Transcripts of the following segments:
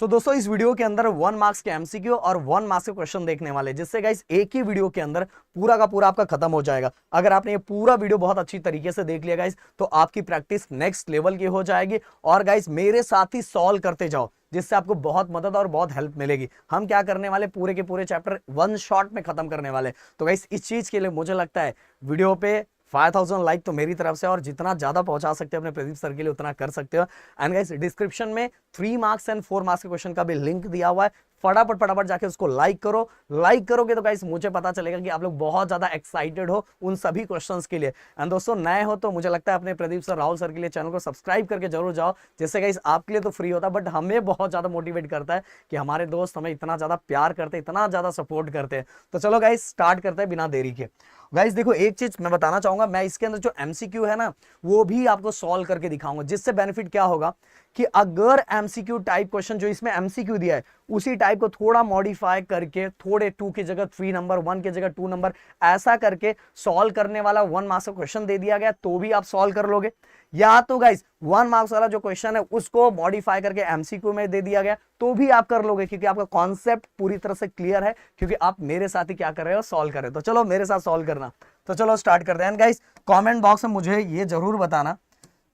सो दोस्तों इस वीडियो के अंदर 1 मार्क्स के एमसीक्यू और 1 मार्क्स के क्वेश्चन देखने वाले, जिससे गाइस एक ही वीडियो के अंदर पूरा का पूरा आपका खत्म हो जाएगा। अगर आपने ये पूरा वीडियो बहुत अच्छी तरीके से देख लिया गाइस, तो आपकी प्रैक्टिस नेक्स्ट लेवल की हो जाएगी। और गाइस मेरे साथ ही सॉल्व करते जाओ, जिससे आपको बहुत मदद और बहुत हेल्प मिलेगी। हम क्या करने वाले, पूरे के पूरे चैप्टर 1 शॉट में खत्म करने वाले। तो गाइस इस चीज के लिए मुझे लगता है वीडियो पे 5000 लाइक तो मेरी तरफ से, और जितना ज्यादा पहुंचा सकते हो अपने प्रदीप सर के लिए उतना कर सकते हो। एंड गाइस डिस्क्रिप्शन में 3 मार्क्स एंड 4 मार्क्स के क्वेश्चन का भी लिंक दिया हुआ है, फटाफट जाके उसको लाइक करो। लाइक करोगे तो गाइस मुझे पता चलेगा कि आप लोग बहुत ज्यादा एक्साइटेड हो उन सभी क्वेश्चंस के लिए। एंड दोस्तों नए हो तो मुझे लगता है अपने प्रदीप सर, राहुल सर के लिए चैनल को सब्सक्राइब करके जरूर जाओ, जिससे गाइस आपके लिए तो फ्री होता है, बट हमें बहुत ज्यादा मोटिवेट करता है कि हमारे दोस्त हमें इतना ज्यादा प्यार करते, इतना ज्यादा सपोर्ट करते हैं। तो चलो गाइस स्टार्ट करते हैं बिना देरी के। गाइस देखो एक चीज मैं बताना चाहूंगा, मैं इसके अंदर जो एमसीक्यू है ना वो भी आपको सॉल्व करके दिखाऊंगा, जिससे बेनिफिट क्या होगा कि अगर एमसीक्यू टाइप क्वेश्चन जो इसमें एमसीक्यू दिया है उसी टाइप को थोड़ा मॉडिफाई करके, थोड़े 2 की जगह 3 नंबर, 1 की जगह 2 नंबर, ऐसा करके सॉल्व करने वाला 1 मार्क्स का क्वेश्चन दे दिया गया तो भी आप सॉल्व कर लोगे। या तो गाइस 1 मार्क्स वाला जो क्वेश्चन है उसको मॉडिफाई करके एमसीक्यू में दे दिया गया तो भी आप कर लोगे, क्योंकि आपका कॉन्सेप्ट पूरी तरह से क्लियर है, क्योंकि आप मेरे साथ ही क्या कर रहे हो, सॉल्व कर रहे हो। तो चलो मेरे साथ सॉल्व करना। तो चलो स्टार्ट करते हैं। गाइस कमेंट बॉक्स में मुझे ये जरूर बताना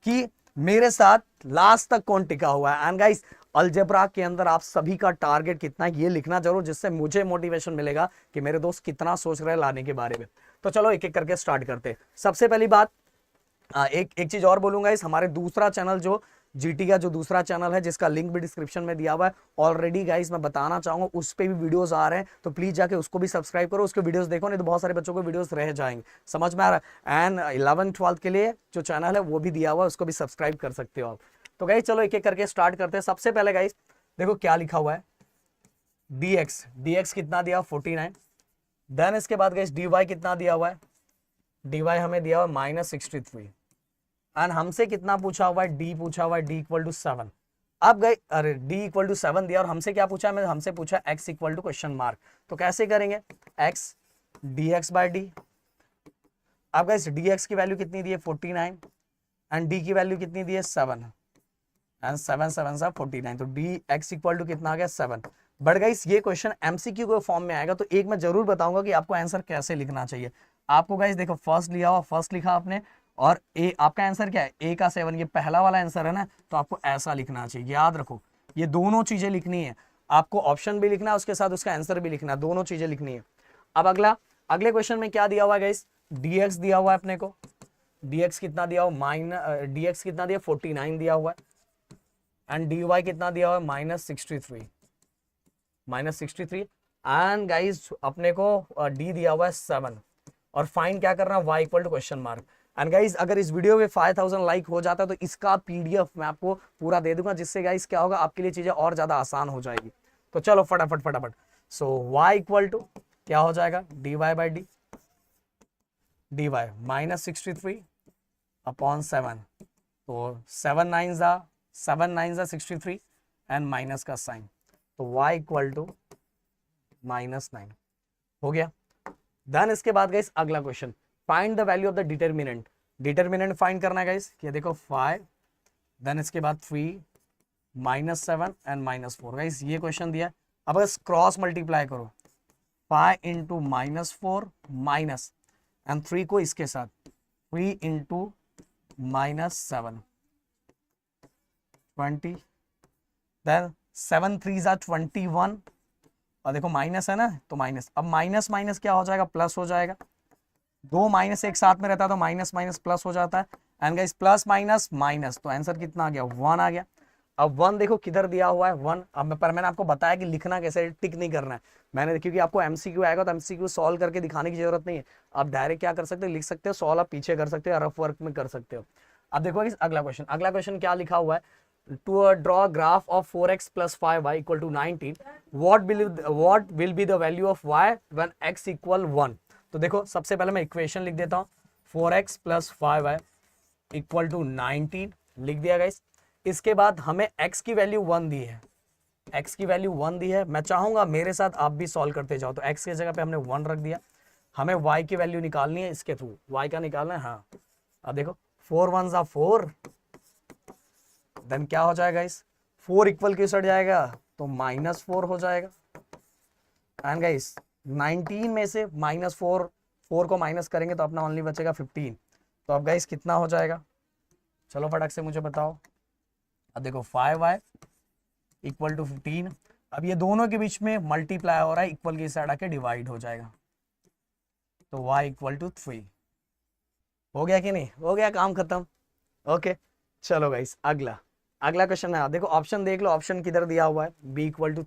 कि मेरे साथ लास्ट तक कौन टिका हुआ है। एंड गाइस अलजेब्रा के अंदर आप सभी का टारगेट कितना है ये लिखना जरूर, जिससे मुझे मोटिवेशन मिलेगा कि मेरे दोस्त कितना सोच रहे हैं लाने के बारे में। तो चलो एक एक करके स्टार्ट करते हैं। सबसे पहली बात, एक चीज और बोलूंगा, इस हमारे दूसरा चैनल जो जीटी का जो दूसरा चैनल है, जिसका लिंक भी डिस्क्रिप्शन में दिया हुआ है ऑलरेडी गाइस, मैं बताना चाहूंगा उस पे भी वीडियोस आ रहे हैं, तो प्लीज जाके उसको भी सब्सक्राइब करो, उसके वीडियोस देखो, नहीं तो बहुत सारे बच्चों को वीडियोस रह जाएंगे। समझ में आ रहा है? एंड 11th 12th के लिए जो चैनल है वो भी दिया हुआ है, उसको भी सब्सक्राइब कर सकते हो आप। तो गाइस चलो एक एक करके स्टार्ट करते हैं। सबसे पहले गाइस देखो क्या लिखा हुआ है, dx कितना दिया, 49। देन इसके बाद गाइस dy कितना दिया हुआ है, dy हमें दिया हुआ है -63। एंड हमसे कितना पूछा हुआ है, d पूछा हुआ है, d = 7। अब गए, अरे d = 7 दिया, और हमसे क्या पूछा है, हमसे पूछा x = क्वेश्चन मार्क। तो कैसे करेंगे, x dx/d। अब गाइस dx की वैल्यू कितनी दी है, 49, एंड d की वैल्यू कितनी दी है, 7, एंड 7 7 49। तो dx = कितना आ गया, 7। बट गाइस ये क्वेश्चन एमसीक्यू के फॉर्म में आएगा, तो एक मैं जरूर बताऊंगा कि आपको आंसर कैसे लिखना चाहिए। आपको गाइस देखो फर्स्ट लिया हुआ, फर्स्ट लिखा आपने, और ए आपका आंसर क्या है, a का 7, ये पहला वाला आंसर है ना, तो आपको ऐसा लिखना चाहिए। याद रखो ये दोनों चीजें लिखनी है, आपको ऑप्शन भी लिखना है उसके साथ उसका आंसर भी लिखना है, दोनों चीजें लिखनी है। अब अगले क्वेश्चन में क्या दिया हुआ है गाइस, dx दिया हुआ है अपने को, dx कितना दिया हुआ, dx कितना दिया, 49 दिया हुआ है, एंड dy कितना दिया हुआ है, -63। एंड गाइस अपने को d दिया हुआ है 7, और फाइंड क्या करना, y = question mark. And guys अगर इस वीडियो में 5000 लाइक हो जाता है तो इसका पीडीएफ मैं आपको पूरा दे दूंगा, जिससे गाइस क्या होगा, आपके लिए चीजें और ज्यादा आसान हो जाएगी। तो चलो फटाफट। सो y = क्या हो जाएगा, dy/d, dy -63/7। तो 7 9 63 एंड माइनस का साइन, तो y = -9 हो गया। देन इसके बाद गाइस अगला question, find the value of the determinant. Determinant find करना है गाइस, ये देखो 5, देन इसके बाद 3 -7 एंड -4। गाइस ये क्वेश्चन दिया, अब बस क्रॉस मल्टीप्लाई करो, 5 × -4 माइनस एंड 3 को इसके साथ, 3 × -7 20, देन 7 3 21, और देखो माइनस है ना, तो माइनस, अब माइनस माइनस क्या हो जाएगा, प्लस हो जाएगा। 2 माइनस एक साथ में रहता है तो माइनस माइनस प्लस हो जाता है। And guys plus minus minus, तो आंसर कितना आ गया, 1 आ गया। अब 1 देखो किधर दिया हुआ है, 1। अब पर मैंने आपको बताया कि लिखना कैसे, टिक नहीं करना है मैंने, क्योंकि आपको एमसीक्यू आएगा तो एमसीक्यू सॉल्व करके दिखाने की जरूरत नहीं है, आप डायरेक्ट क्या कर सकते हो, लिख सकते हो, सॉल्व आप पीछे कर सकते हो, रफ वर्क में कर सकते हो। अब देखो अगला क्वेश्चन क्या लिखा हुआ है, to draw a graph of 4x plus 5y = 19, what will be the value of y when x = 1। तो देखो सबसे पहले मैं इक्वेशन लिख देता हूँ, 4x plus 5y = 19 लिख दिया गाइस। इसके बाद हमें x की वैल्यू 1 दी है, x की वैल्यू 1 दी है। मैं चाहूंगा मेरे साथ आप भी सॉल्व करते जाओ, तो x की जगह पे हमने 1 रख दिया। हमें y की वैल्यू निकालनी है इसके थ्रू, y का निकालना है। हाँ अब देखो 4 1 4, देन क्या हो जाएगा इस 4 इक्वल किस हट जाएगा, तो -4 हो जाएगा। एंड गाइस 19 में से -4 को माइनस करेंगे तो अपना ओनली बचेगा 15। तो अब गाइस कितना हो जाएगा, चलो फटाक से मुझे बताओ। अब देखो 5y इक्वल टू 15। अब ये दोनों के बीच में मल्टीप्लाई हो रहा है, इक्वल की साइड आके डिवाइड हो जाएगा, तो y इक्वल टू 3। हो गया कि नहीं, हो गया, काम खत्म। ओके चलो गाइस अगला क्वेश्चन है। देखो ऑप्शन देख लो, ऑप्शन किधर दिया हुआ है, b इक्वल टू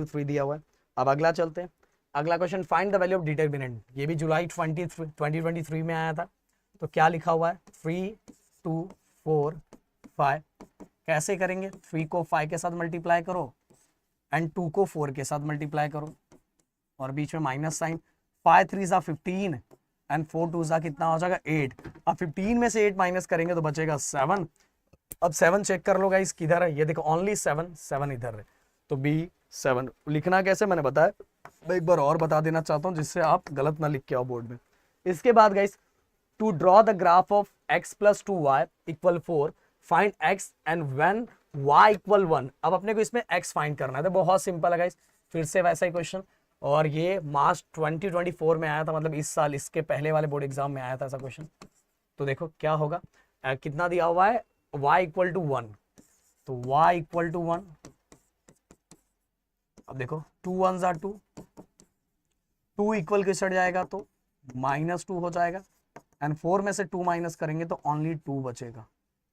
3 दिया हुआ है। अब अगला चलते हैं, अगला question, find the value of determinant. ये भी जुलाई 2023 में आया था। तो क्या लिखा हुआ है, 3 2 4 5। कैसे करेंगे, 3 को 5 के साथ मल्टीप्लाई करो एंड 2 को 4 के साथ मल्टीप्लाई करो और बीच में माइनस साइन। 5 3 सा 15 एंड 4 2 सा कितना हो जाएगा 8। अब 15 में से 8 माइनस करेंगे तो बचेगा 7। अब 7 चेक कर लो गाइस किधर है, ये देखो ओनली 7 इधर है। तो बी 7 लिखना कैसे मैंने बताया, मैं एक बार और बता देना चाहता हूँ जिससे आप गलत ना लिख के आओ बोर्ड में। इसके बाद guys, to draw the graph of x plus 2y equal 4, find x and when y equal 1। अब अपने को इसमें x फाइंड करना है। तो बहुत सिंपल है गाइस, फिर से वैसा ही क्वेश्चन, और ये मार्च 2024 में आया था, मतलब इस साल, इसके पहले वाले बोर्ड एग्जाम में आया था ऐसा क्वेश्चन। तो देखो क्या होगा, कितना दिया हुआ है, y इक्वल टू 1, तो y इक्वल टू 1। अब देखो 2 1 ज़ा 2, 2 इक्वल के सट जाएगा तो -2 हो जाएगा एंड 4 में से 2 माइनस करेंगे तो ओनली 2 बचेगा।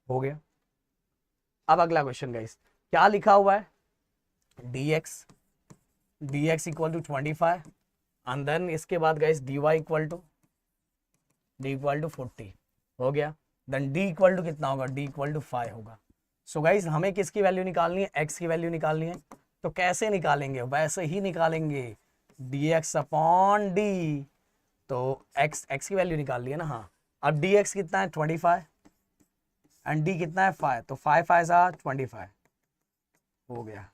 हो गया। अब अगला क्वेश्चन गाइस, क्या लिखा हुआ है, dx equal to 25 and then इसके बाद गाइस dy इक्वल टू 40। हो गया। देन d इक्वल टू कितना होगा, d इक्वल टू 5 होगा। सो गाइस हमें किसकी वैल्यू निकालनी है, x की वैल्यू निकालनी है। तो कैसे निकालेंगे, वैसे ही निकालेंगे, dx अपॉन d। तो x की वैल्यू निकाल ली है ना, हाँ। अब dx कितना है 25 एंड d कितना है 5, तो 5 5 सा 25 हो गया।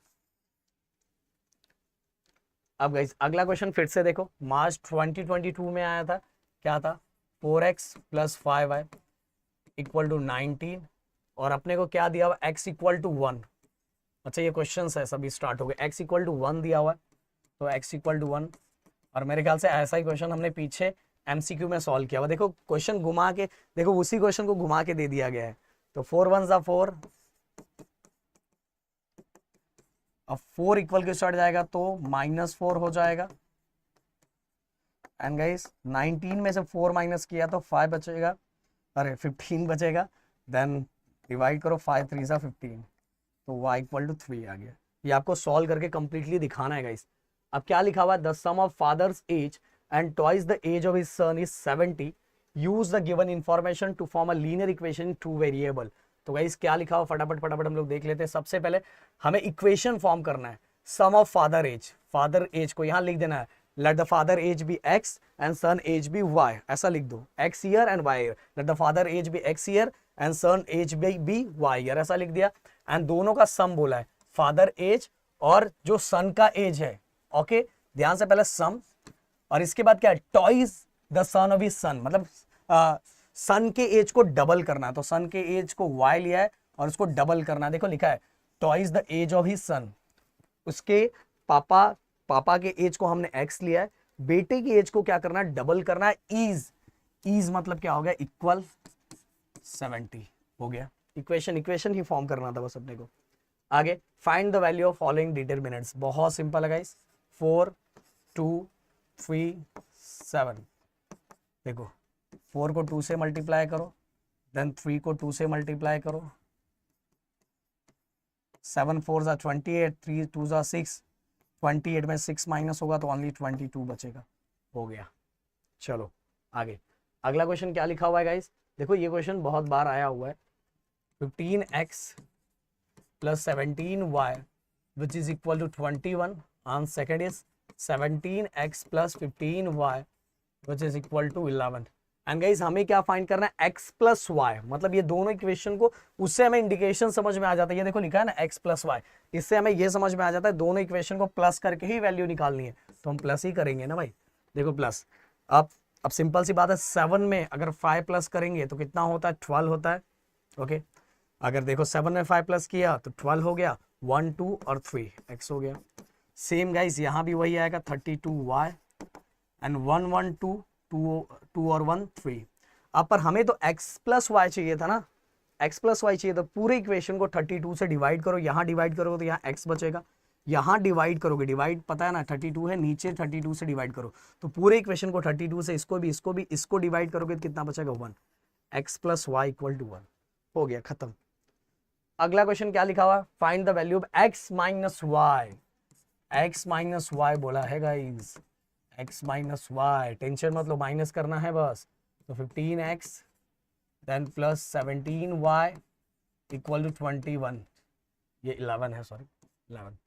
अब गाइस अगला क्वेश्चन फिर से देखो, मार्च 2022 में आया था, क्या था, 4x plus 5y equal to 19, और अपने को क्या दिया हुआ, x इक्वल टू 1। अच्छा ये क्वेश्चन है सभी स्टार्ट हो गए, x इक्वल टू 1 दिया हुआ है, तो x इक्वल टू 1। और मेरे ख्याल से ऐसा ही क्वेश्चन हमने पीछे MCQ में सॉल्व किया हुआ। देखो क्वेश्चन घुमा के देखो, उसी क्वेश्चन को घुमा के दे दिया गया है। तो 4 1 ज़ा 4, अब 4 इक्वल के स्टार्ट जाएगा तो -4 हो जाएगा एंड गाइस 19 में से 4 माइनस किया तो 5 बचेगा, अरे 15 बचेगा। देन डिवाइड करो, 5 3 सा 15, तो y इक्वल टू 3 आ गया। ये आपको सॉल्व करके कंप्लीटली दिखाना है गाइस। अब क्या लिखा हुआ है, the sum of father's age and twice the age of his son is 70, use the given information to form a linear equation in 2 variable. तो गाइस क्या लिखा हुआ, फटाफट हम लोग देख लेते हैं। सबसे पहले हमें इक्वेशन फॉर्म करना है, सम ऑफ फादर एज को यहाँ लिख देना है, let the father age be x and son age be y, ऐसा लिख दो, x year and y year, let the father age be x year and son age be y year, ऐसा लिख दिया। एंड दोनों का सम बोला है, फादर एज और जो सन का एज है। ओके ध्यान से, पहले सम, और इसके बाद क्या है, twice the son of his सन, मतलब सन के एज को डबल करना है। तो सन के एज को y लिया है और उसको डबल करना है। देखो लिखा है twice the age of his son, उसके पापा के एज को हमने x लिया है, बेटे की एज को क्या करना है, डबल करना है। इज मतलब क्या हो गया, इक्वल 70 हो गया। इक्वेशन ही फॉर्म करना था बस अपने को। आगे find the value of following determinants, बहुत सिंपल है गाइस, 4 2 3 7। देखो 4 को 2 से मल्टीप्लाई करो, देन 3 को 2 से मल्टीप्लाई करो, 7 4 ज़ा 28, 3 2 ज़ा 6, 28 में 6 माइनस होगा तो ओनली 22 बचेगा। हो गया। चलो आगे अगला क्वेश्चन क्या लिखा हुआ है गाइस, देखो ये क्वेश्चन बहुत बार आया हुआ है, 15x plus 17y which is equal to 21, and second is 17x plus 15y which is equal to 11। And guys हमें क्या फाइंड करना है, x प्लस वाई, मतलब ये दोनों इक्वेशन को, उससे हमें इंडिकेशन समझ में आ जाता है। ये देखो लिखा है ना x प्लस वाई, इससे हमें ये समझ में आ जाता है दोनों इक्वेशन को प्लस करके ही वैल्यू निकालनी है, तो हम प्लस ही करेंगे ना भाई। देखो प्लस, अब सिंपल सी बात है, 7 में अगर 5 प्लस करेंगे तो कितना होता है, 12 होता है। ओके अगर देखो 7 में 5 प्लस किया तो 12 हो गया, 1 2 और 3 x हो गया। सेम गाइस यहाँ भी वही आएगा 32y एंड 1 1 2 2 और 1 3। अब पर हमें तो x प्लस वाई चाहिए था ना, x प्लस वाई चाहिए, तो पूरे इक्वेशन को 32 से डिवाइड करो, यहाँ डिवाइड करोगे तो यहाँ x बचेगा, यहाँ डिवाइड करोगे, डिवाइड पता है ना 32 है, नीचे 32 से डिवाइड करो, तो पूरे इक्वेशन को 32 से इसको डिवाइड करोगे तो कितना बचेगा 1, x plus y equal to 1। हो गया, खत्म। अगला क्वेश्चन क्या लिखा हुआ है, find the value of x minus y. x minus y बोला है guys, x minus y, tension मत लो, माइनस करना है बस। तो 15x then plus 17y equal to 21, ये 11 है, सॉरी 11।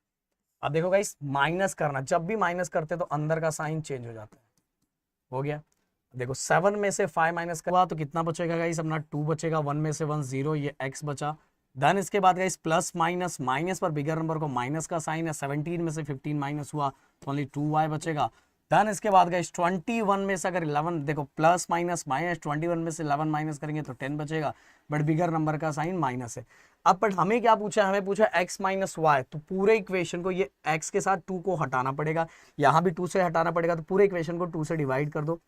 अब देखो गाइस, माइनस करना, जब भी माइनस करते तो अंदर का साइन चेंज हो जाता है। हो गया, देखो 7 में से 5 माइनस करवा तो कितना बचेगा गाइस, अपना 2 बचेगा, 1 में से 1 0, ये x बचा। देन इसके बाद गाइस प्लस माइनस, माइनस पर बिगर नंबर को माइनस का साइन है, 17 में से 15 माइनस हुआ तो ओनली 2y बचेगा। देन इसके बाद गाइस 21 में से अगर 11, देखो प्लस माइनस माइनस, 21 में से 11 माइनस करेंगे तो 10 बचेगा, बट बिगर नंबर का साइन माइनस है। अब बट हमें क्या पूछा, हमें पूछा x माइनस वाई, तो पूरे इक्वेशन को ये x के साथ 2 को हटाना पड़ेगा, यहाँ भी 2 से हटाना पड़ेगा, तो पूरे इक्वेशन को 2 से डिवाइड कर दो,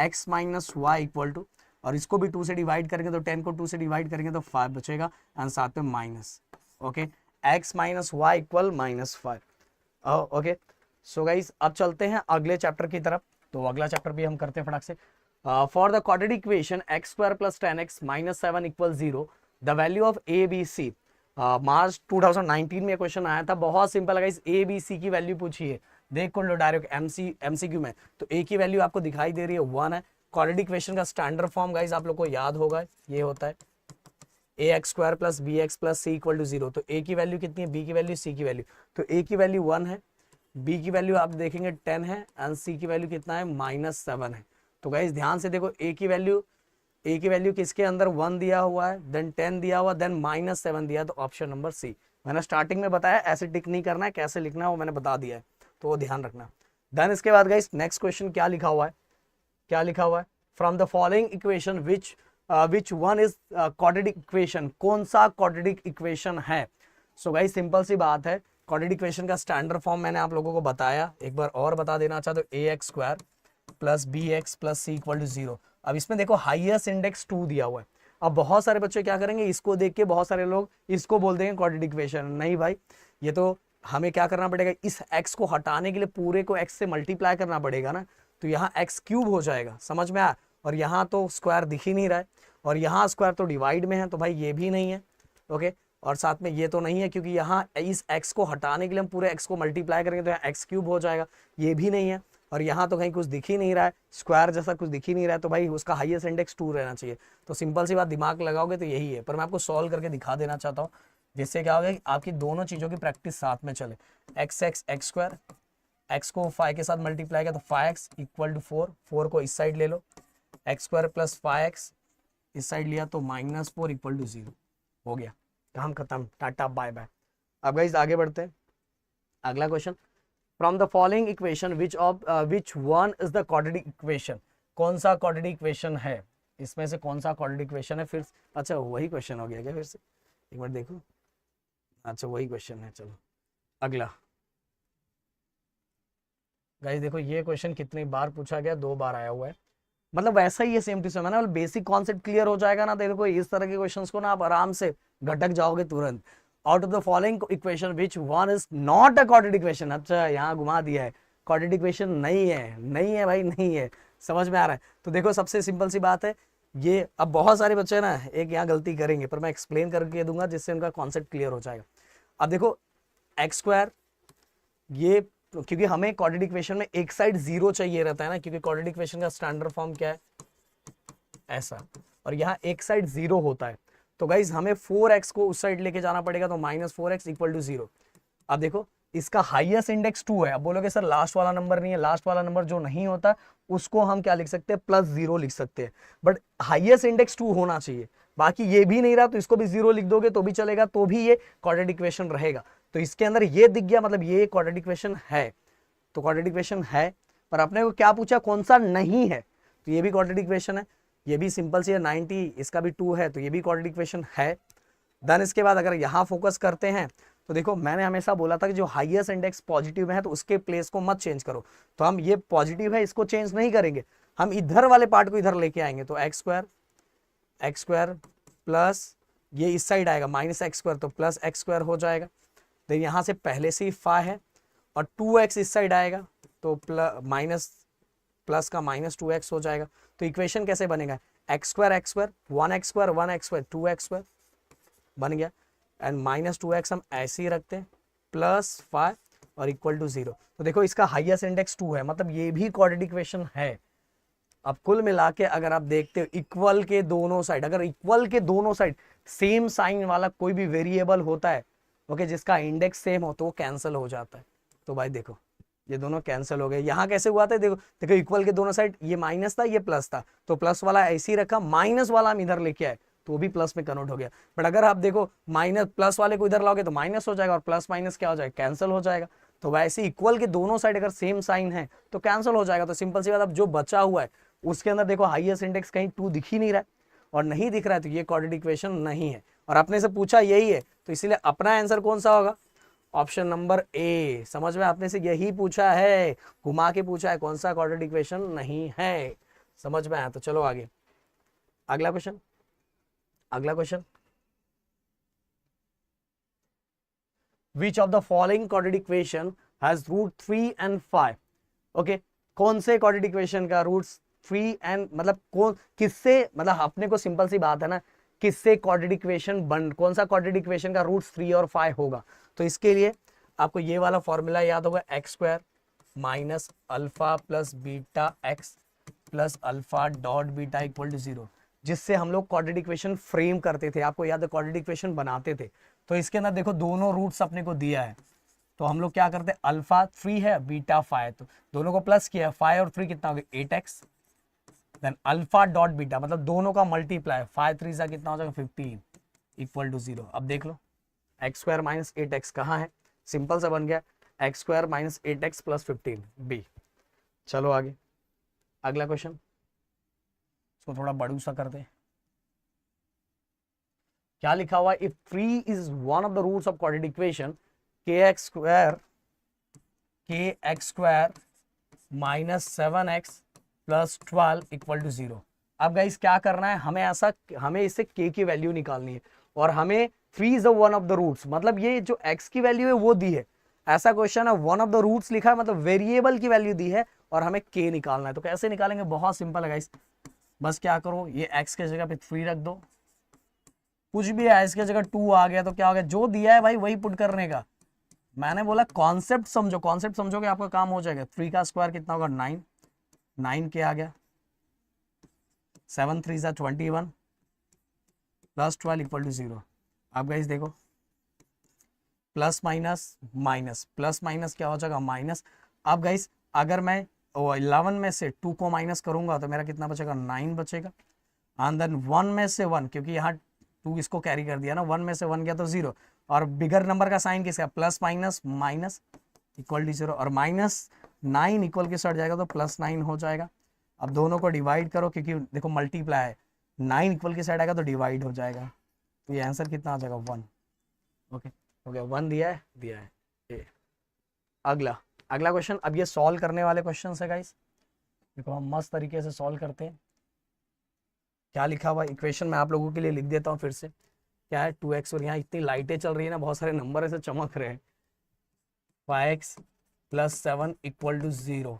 x minus y equal to, और इसको भी 2 से डिवाइड करेंगे तो 10 को 2 से डिवाइड करेंगे तो 5 बचेगा, एंड साथ में minus. Okay, x minus y equal -5। Okay, so guys अब चलते हैं अगले चैप्टर की तरफ, तो अगला चैप्टर भी हम करते हैं फटाक से। For the quadratic equation x square plus 10x minus 7 equal 0, the value of A B C. मार्च 2019 में क्वेश्चन आया था, बहुत सिंपल है गाइस, ए बी सी की वैल्यू पूछी है, देख लो डायरेक्ट एमसीक्यू में, तो ए की वैल्यू आपको दिखाई दे रही है 1 है। क्वाड्रेटिक इक्वेशन का स्टैंडर्ड फॉर्म गाइस आप लोग को याद होगा, ये होता है ax square plus B X plus C equal to 0। तो a की वैल्यू कितनी है, b की वैल्यू, c की वैल्यू, तो a की वैल्यू 1 है, b की वैल्यू आप देखेंगे 10 है, एंड c की वैल्यू कितना है, -7 है। तो गाइस ध्यान से देखो, a की वैल्यू किसके अंदर 1 दिया हुआ है, देन 10 दिया हुआ, देन -7 दिया, तो ऑप्शन नंबर सी। मैंने स्टार्टिंग में बताया ऐसे टिक नहीं करना है, कैसे लिखना है वो मैंने बता दिया है, तो वो ध्यान रखना। देन इसके बाद गाइस नेक्स्ट क्वेश्चन क्या लिखा हुआ है, क्या लिखा हुआ है, from the following equation which one is quadratic equation, कौन सा क्वाड्रेटिक इक्वेशन है। सो गाइस सिंपल सी बात है, क्वाड्रेटिक इक्वेशन का स्टैंडर्ड फॉर्म मैंने आप लोगों को बताया, एक बार और बता देना चाहता हूं, ax square plus B X plus C equal to 0। अब इसमें देखो हाईएस्ट इंडेक्स 2 दिया हुआ है, अब बहुत सारे बच्चे क्या करेंगे, इसको देख के बहुत सारे लोग इसको बोल देंगे क्वाड्रेटिक इक्वेशन, नहीं भाई, ये तो हमें क्या करना पड़ेगा, इस x को हटाने के लिए पूरे को x से मल्टीप्लाई करना पड़ेगा ना, तो यहाँ x क्यूब हो जाएगा, समझ में आया, और यहाँ तो स्क्वायर दिख ही नहीं रहा है, और यहाँ स्क्वायर तो डिवाइड में है, तो भाई ये भी नहीं है। ओके, और साथ में ये तो नहीं है, क्योंकि यहाँ इस x को हटाने के लिए हम पूरे x को मल्टीप्लाई करेंगे तो यहाँ x क्यूब हो जाएगा, ये भी नहीं है, और यहाँ तो कहीं कुछ दिख ही नहीं रहा है, स्क्वायर जैसा कुछ दिख ही नहीं रहा है, तो भाई उसका हाईएस्ट इंडेक्स 2 रहना चाहिए। तो सिंपल सी बात, दिमाग लगाओगे तो यही है, पर मैं आपको सॉल्व करके दिखा देना चाहता हूँ, जिससे क्या होगा कि आपकी दोनों चीज़ों की प्रैक्टिस साथ में चले। एक्स स्क्वायर, एक्स को 5 के साथ मल्टीप्लाई किया तो 5x इक्वल टू 4, 4 को इस साइड ले लो, एक्स स्क्वायर प्लस 5x इस साइड लिया तो -4 इक्वल टू 0। हो गया, काम खत्म, टाटा बाय बाय। अब गाइस आगे बढ़ते हैं, अगला question, from the following equation which one is the quadratic equation, कौन सा क्वाड्रेटिक इक्वेशन है, इसमें से कौन सा क्वाड्रेटिक इक्वेशन है। फिर अच्छा वही क्वेश्चन हो गया क्या, फिर से एक बार देखो, अच्छा वही क्वेश्चन है, चलो अगला। गाइस देखो ये क्वेश्चन कितनी बार पूछा गया, 2 बार आया हुआ है, मतलब वैसा ही है सेम टू सेम है ना, बेसिक कॉन्सेप्ट क्लियर हो जाएगा ना, देखो इस तरह के क्वेश्चंस को ना आप आराम से घटक जाओगे तुरंत। Out of the following equation which one is not a quadratic equation, अच्छा यहाँ घुमा दिया है, क्वाड्रेटिक इक्वेशन नहीं है, नहीं है भाई, नहीं है, समझ में आ रहा है। तो देखो सबसे सिंपल सी बात है ये, अब बहुत सारे बच्चे ना एक यहाँ गलती करेंगे, पर मैं एक्सप्लेन करके दूंगा जिससे उनका कॉन्सेप्ट क्लियर हो जाएगा। अब देखो एक्स स्क्वायर, ये क्योंकि हमें क्वाड्रेटिक इक्वेशन में एक साइड 0 चाहिए रहता है ना, क्योंकि क्वाड्रेटिक इक्वेशन का स्टैंडर्ड फॉर्म क्या है, ऐसा, और यहाँ एक साइड 0 होता है, तो गाइज हमें 4x को उस साइड लेके जाना पड़ेगा, तो -4x इक्वल टू 0। अब देखो इसका हाईएस्ट इंडेक्स 2 है, अब बोलोगे सर लास्ट वाला नंबर नहीं है, लास्ट वाला नंबर जो नहीं होता उसको हम क्या लिख सकते हैं, +0 लिख सकते हैं, बट हाईएस्ट इंडेक्स 2 होना चाहिए, बाकी ये भी नहीं रहा तो इसको भी 0 लिख दोगे तो भी चलेगा, तो भी ये क्वाड्रेटिक इक्वेशन रहेगा। तो इसके अंदर ये दिख गया, मतलब ये क्वाड्रेटिक इक्वेशन है, तो क्वाड्रेटिक इक्वेशन है, पर अपने को क्या पूछा, कौन सा नहीं है, तो ये भी क्वाड्रेटिक इक्वेशन है, ये भी सिंपल सी है, 90 इसका भी 2 है, तो ये भी क्वाड्रेटिक इक्वेशन है। देन इसके बाद अगर यहाँ फोकस करते हैं तो देखो मैंने हमेशा बोला था कि जो हाईएस्ट इंडेक्स पॉजिटिव है तो उसके प्लेस को मत चेंज करो। तो हम ये पॉजिटिव है इसको चेंज नहीं करेंगे, हम इधर वाले पार्ट को इधर लेके आएंगे। तो एक्स स्क्वायर प्लस ये इस साइड आएगा माइनस एक्स स्क्वायर, तो प्लस एक्स स्क्वायर हो जाएगा। तो यहाँ से पहले से ही फाइव है और 2x इस साइड आएगा तो माइनस प्लस का माइनस 2x हो जाएगा। तो इक्वेशन कैसे बनेगा, x square 1x square 1x square 2x square बन गया, एंड माइनस 2x हम ऐसे ही रखते हैं प्लस 5 और इक्वल टू 0। तो देखो इसका हाईएस्ट इंडेक्स 2 है, मतलब ये भी क्वाड्रेटिक इक्वेशन है। अब कुल मिला के अगर आप देखते हो इक्वल के दोनों साइड, अगर इक्वल के दोनों साइड सेम साइन वाला कोई भी वेरिएबल होता है ओके, जिसका इंडेक्स सेम हो तो वो कैंसिल हो जाता है। तो भाई देखो ये दोनों कैंसिल हो गए। यहाँ कैसे हुआ था, देखो देखो इक्वल के दोनों साइड, ये माइनस था ये प्लस था, तो प्लस वाला ऐसे ही रखा, माइनस वाला हम इधर लेके आए तो वो भी प्लस में कन्वर्ट हो गया। बट अगर आप देखो माइनस प्लस वाले को इधर लाओगे तो माइनस हो जाएगा और प्लस माइनस क्या हो जाएगा, कैंसिल हो जाएगा। तो वैसे इक्वल के दोनों साइड अगर सेम साइन है तो कैंसिल हो जाएगा। तो सिंपल सी बात, अब जो बचा हुआ है उसके अंदर देखो हाईएस्ट इंडेक्स कहीं 2 दिख ही नहीं रहा है, और नहीं दिख रहा है तो ये क्वाड्रेटिक इक्वेशन नहीं है। और आपने से पूछा यही है तो इसीलिए अपना आंसर कौन सा होगा, ऑप्शन नंबर ए। समझ में, आपने से यही पूछा है, घुमा के पूछा है, कौन सा क्वाड्रेटिक इक्वेशन नहीं है। समझ में आया, तो चलो आगे अगला क्वेश्चन। अगला question, which of the following quadratic equation has root 3 and 5। Okay, कौन से क्वाड्रेटिक इक्वेशन का रूट्स 3 and मतलब किससे, मतलब अपने को सिंपल सी बात है ना, किससे क्वाड्रेटिक इक्वेशन कौन सा क्वाड्रेटिक इक्वेशन का रूट्स 3 और 5 होगा। तो इसके लिए आपको ये वाला फॉर्मूला याद होगा, X square minus alpha plus beta X plus alpha dot beta equal to 0, जिससे हम लोग क्वाड्रेटिक इक्वेशन फ्रेम करते थे। आपको याद है क्वाड्रेटिक इक्वेशन बनाते थे। तो इसके अंदर देखो दोनों रूट्स अपने को दिया है, तो हम लोग क्या करते हैं, अल्फा 3 है बीटा 5, तो दोनों को प्लस किया, 5 और 3 कितना हो गया 8x, then alpha dot beta मतलब दोनों का मल्टीप्लाई, 5 3 सा कितना हो जाएगा 15 इक्वल टू 0। अब देख लो एक्स स्क्वायर माइनस 8x कहाँ है, सिंपल सा बन गया X square minus 8x plus 15 B. चलो आगे अगला क्वेश्चन, इसको थोड़ा बड़ू सा करते हैं। क्या लिखा हुआ है, if 3 is one of the roots of quadratic equation kx square minus 7x plus 12 equal to 0। अब गाइस क्या करना है, हमें इससे k की वैल्यू निकालनी है, और हमें 3 is one of the roots, मतलब ये जो x की वैल्यू है वो दी है, ऐसा क्वेश्चन है, वन ऑफ द रूट्स लिखा है मतलब वेरिएबल की वैल्यू दी है और हमें k निकालना है। तो कैसे निकालेंगे, बहुत सिंपल है गाइस, बस क्या करो ये x के जगह पे 3 रख दो, कुछ भी है इसके जगह 2 आ गया तो क्या हो गया, जो दिया है भाई वही पुट करने का। मैंने बोला कॉन्सेप्ट समझो, कॉन्सेप्ट समझोगे आपका काम हो जाएगा। 3 का स्क्वायर कितना होगा 9, 9 के आ गया, 7 3 21 प्लस 12 इक्वल टू 0। अब गाइस देखो plus minus minus plus minus क्या हो जाएगा माइनस। अब गाइस अगर मैं 11 में से 2 को माइनस करूंगा तो मेरा कितना बचेगा 9 बचेगा, एंड देन 1 में से 1, क्योंकि यहाँ 2 इसको कैरी कर दिया ना, 1 में से 1 गया तो 0, और बिगर नंबर का साइन किसका, plus minus minus equal to 0, और माइनस 9 इक्वल के साथ जाएगा तो प्लस 9 हो जाएगा। अब दोनों को डिवाइड करो, क्योंकि देखो मल्टीप्लाई है, 9 इक्वल के साइड आएगा तो डिवाइड हो जाएगा, तो ये आंसर कितना आ जाएगा 1। ओके हो गया, 1 दिया है ए। अगला क्वेश्चन, अब ये सॉल्व करने वाले क्वेश्चन है गाइस, देखो हम मस्त तरीके से सॉल्व करते हैं। क्या लिखा हुआ इक्वेशन मैं आप लोगों के लिए लिख देता हूँ फिर से, क्या है 2x, और यहाँ इतनी लाइटें चल रही है ना, बहुत सारे नंबर ऐसे चमक रहे हैं, 5x प्लस 7 इक्वल टू 0।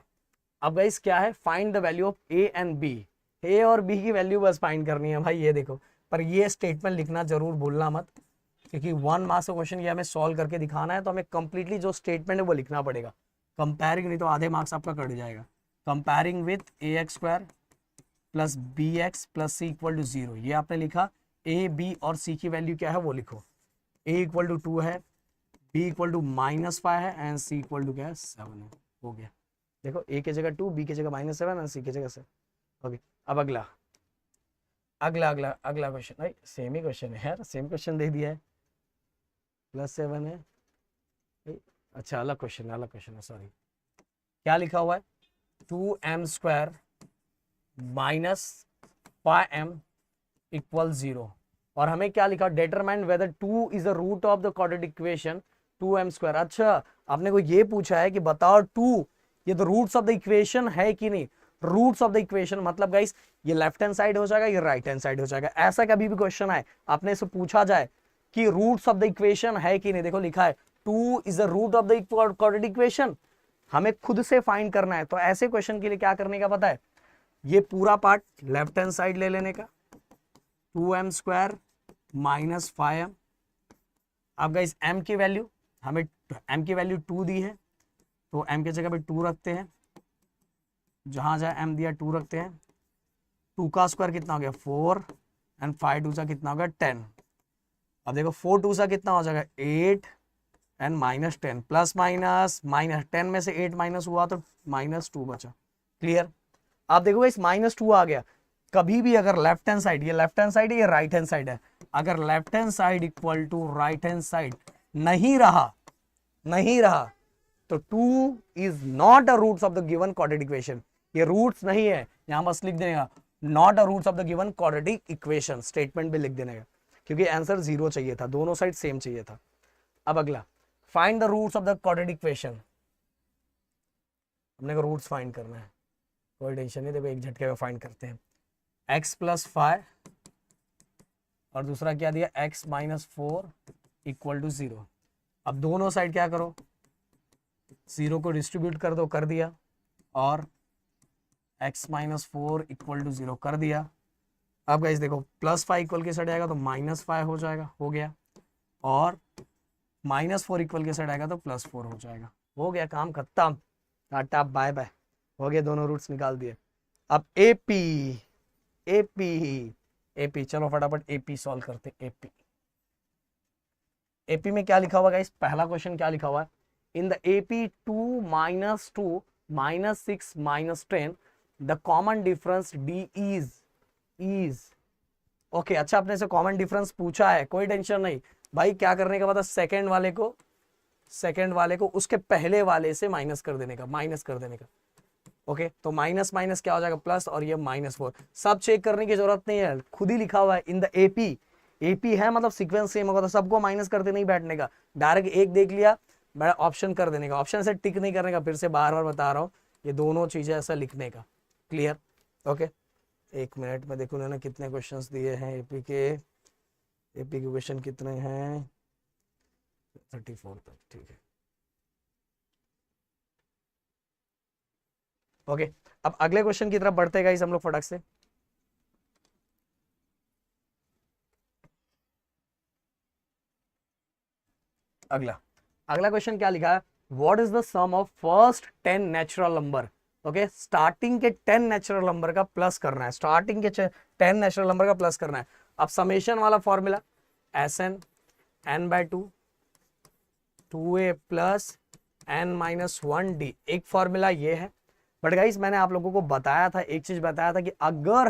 अब गाइस क्या है, find the value of a and b, a और b की वैल्यू बस फाइंड करनी है भाई। ये देखो, पर ये स्टेटमेंट लिखना जरूर भूलना मत, क्योंकि 1 मार्क्स का क्वेश्चन ये हमें सॉल्व करके दिखाना है, तो हमें कंप्लीटली जो स्टेटमेंट है वो लिखना पड़ेगा। कंपेयरिंग, नहीं तो आधे मार्क्स आपका कट जाएगा। Comparing with ax square plus bx plus c equal to 0, ये आपने लिखा। a b और c की वैल्यू क्या है वो लिखो, a इक्वल टू 2 है, b इक्वल टू -5 है, एंड c इक्वल टू क्या है 7 है। हो गया, देखो a की जगह 2, b की जगह -7 और c की जगह 7। ओके, अब अगला क्वेश्चन, भाई सेम ही क्वेश्चन है यार, सेम क्वेश्चन दे दिया है, +7 है, अच्छा अलग क्वेश्चन है, सॉरी। क्या लिखा हुआ है, 2m square minus 5m equal 0, और हमें क्या लिखा, determine whether 2 is the root of the quadratic equation 2m²। अच्छा, आपने को ये पूछा है कि बताओ 2, ये तो रूट्स ऑफ द इक्वेशन है कि नहीं। रूट्स ऑफ द इक्वेशन मतलब गाइस ये लेफ्ट हैंड साइड हो जाएगा, ये राइट हैंड साइड हो जाएगा। ऐसा कभी भी क्वेश्चन आए आपने इसे पूछा जाए कि रूट्स ऑफ द इक्वेशन है कि नहीं, देखो लिखा है 2 is the root of the quadratic equation, हमें खुद से फाइंड करना है। तो ऐसे क्वेश्चन के लिए क्या करने का पता है, ये पूरा पार्ट लेफ्ट हैंड साइड ले लेने का, 2m² माइनस 5m। अब गाइस m की वैल्यू हमें, m की वैल्यू 2 दी है तो m की जगह पे 2 रखते हैं, जहां जहां m दिया 2 रखते हैं। 2 का स्क्वायर कितना हो गया 4 एंड 5 2 सा कितना हो गया 10। अब देखो 4 2 सा कितना हो जाएगा 8 एंड -10 प्लस माइनस माइनस 10 में से 8 माइनस हुआ तो -2 बचा। क्लियर। अब देखो इस -2 आ गया। कभी भी अगर लेफ्ट हैंड साइड, ये लेफ्ट हैंड साइड है, ये राइट हैंड साइड है, अगर left hand side equal to right hand side नहीं रहा तो 2 is not a roots of the given quadratic equation. ये रूट्स नहीं है, यहां बस लिख देने का not a roots of the given quadratic equation, statement भी लिख देने का, क्योंकि आंसर 0 चाहिए था, दोनों साइड सेम चाहिए था। अब अगला, find the roots of the quadratic equation. हमने को रूट्स फाइंड करना है, कोई टेंशन नहीं, देखो एक झटके में फाइंड करते हैं। x + 5 और दूसरा क्या दिया x - 4 = 0। अब दोनों साइड क्या करो, 0 को डिस्ट्रीब्यूट कर दो, कर दिया, और x - 4 = 0 कर दिया। अब गाइस देखो +5 इक्वल के साइड आएगा तो -5 हो जाएगा, हो गया, और -4 इक्वल के साइड आएगा तो +4 हो जाएगा, हो गया, काम खत्म, टाटा बाय बाय, हो गए, दोनों रूट्स निकाल दिए। अब एपी चलो फटाफट एपी सॉल्व करते। एपी में क्या लिखा हुआ गाइस, पहला क्वेश्चन क्या लिखा हुआ है, in the AP 2 - 2 - 6 - 10 the common difference D is okay. अच्छा, आपने से कॉमन डिफरेंस पूछा है, कोई टेंशन नहीं भाई, क्या करने का पता, सेकंड वाले को उसके पहले वाले से माइनस कर देने का, ओके। तो माइनस माइनस क्या हो जाएगा प्लस, और ये -4। सब चेक करने की जरूरत नहीं है, खुद ही लिखा हुआ है इन द एपी है, मतलब सीक्वेंस सेम होगा, तो सबको माइनस करते नहीं बैठने का, डायरेक्ट एक देख लिया बड़ा ऑप्शन कर देने का, ऑप्शन से टिक नहीं करने का, फिर से बार बार बता रहा हूँ, ये दोनों चीजें ऐसा लिखने का। Clear, okay. एक मिनट में देखो उन्होंने कितने क्वेश्चंस दिए हैं एपी के क्वेश्चन कितने हैं, 34 तक, ठीक है, ओके। अब अगले क्वेश्चन की तरफ बढ़ते हैं गाइस हम लोग फटाक से। अगला क्वेश्चन क्या लिखा है, what is the sum of first 10 natural number. Okay, starting के 10 नेचुरल नंबर का प्लस करना है, स्टार्टिंग के 10 नेचुरल नंबर का प्लस करना है। अब समेशन वाला formula Sn n/2 2a + n - 1d, एक फॉर्मूला ये है। बट गाइस मैंने आप लोगों को बताया था, एक चीज बताया था कि अगर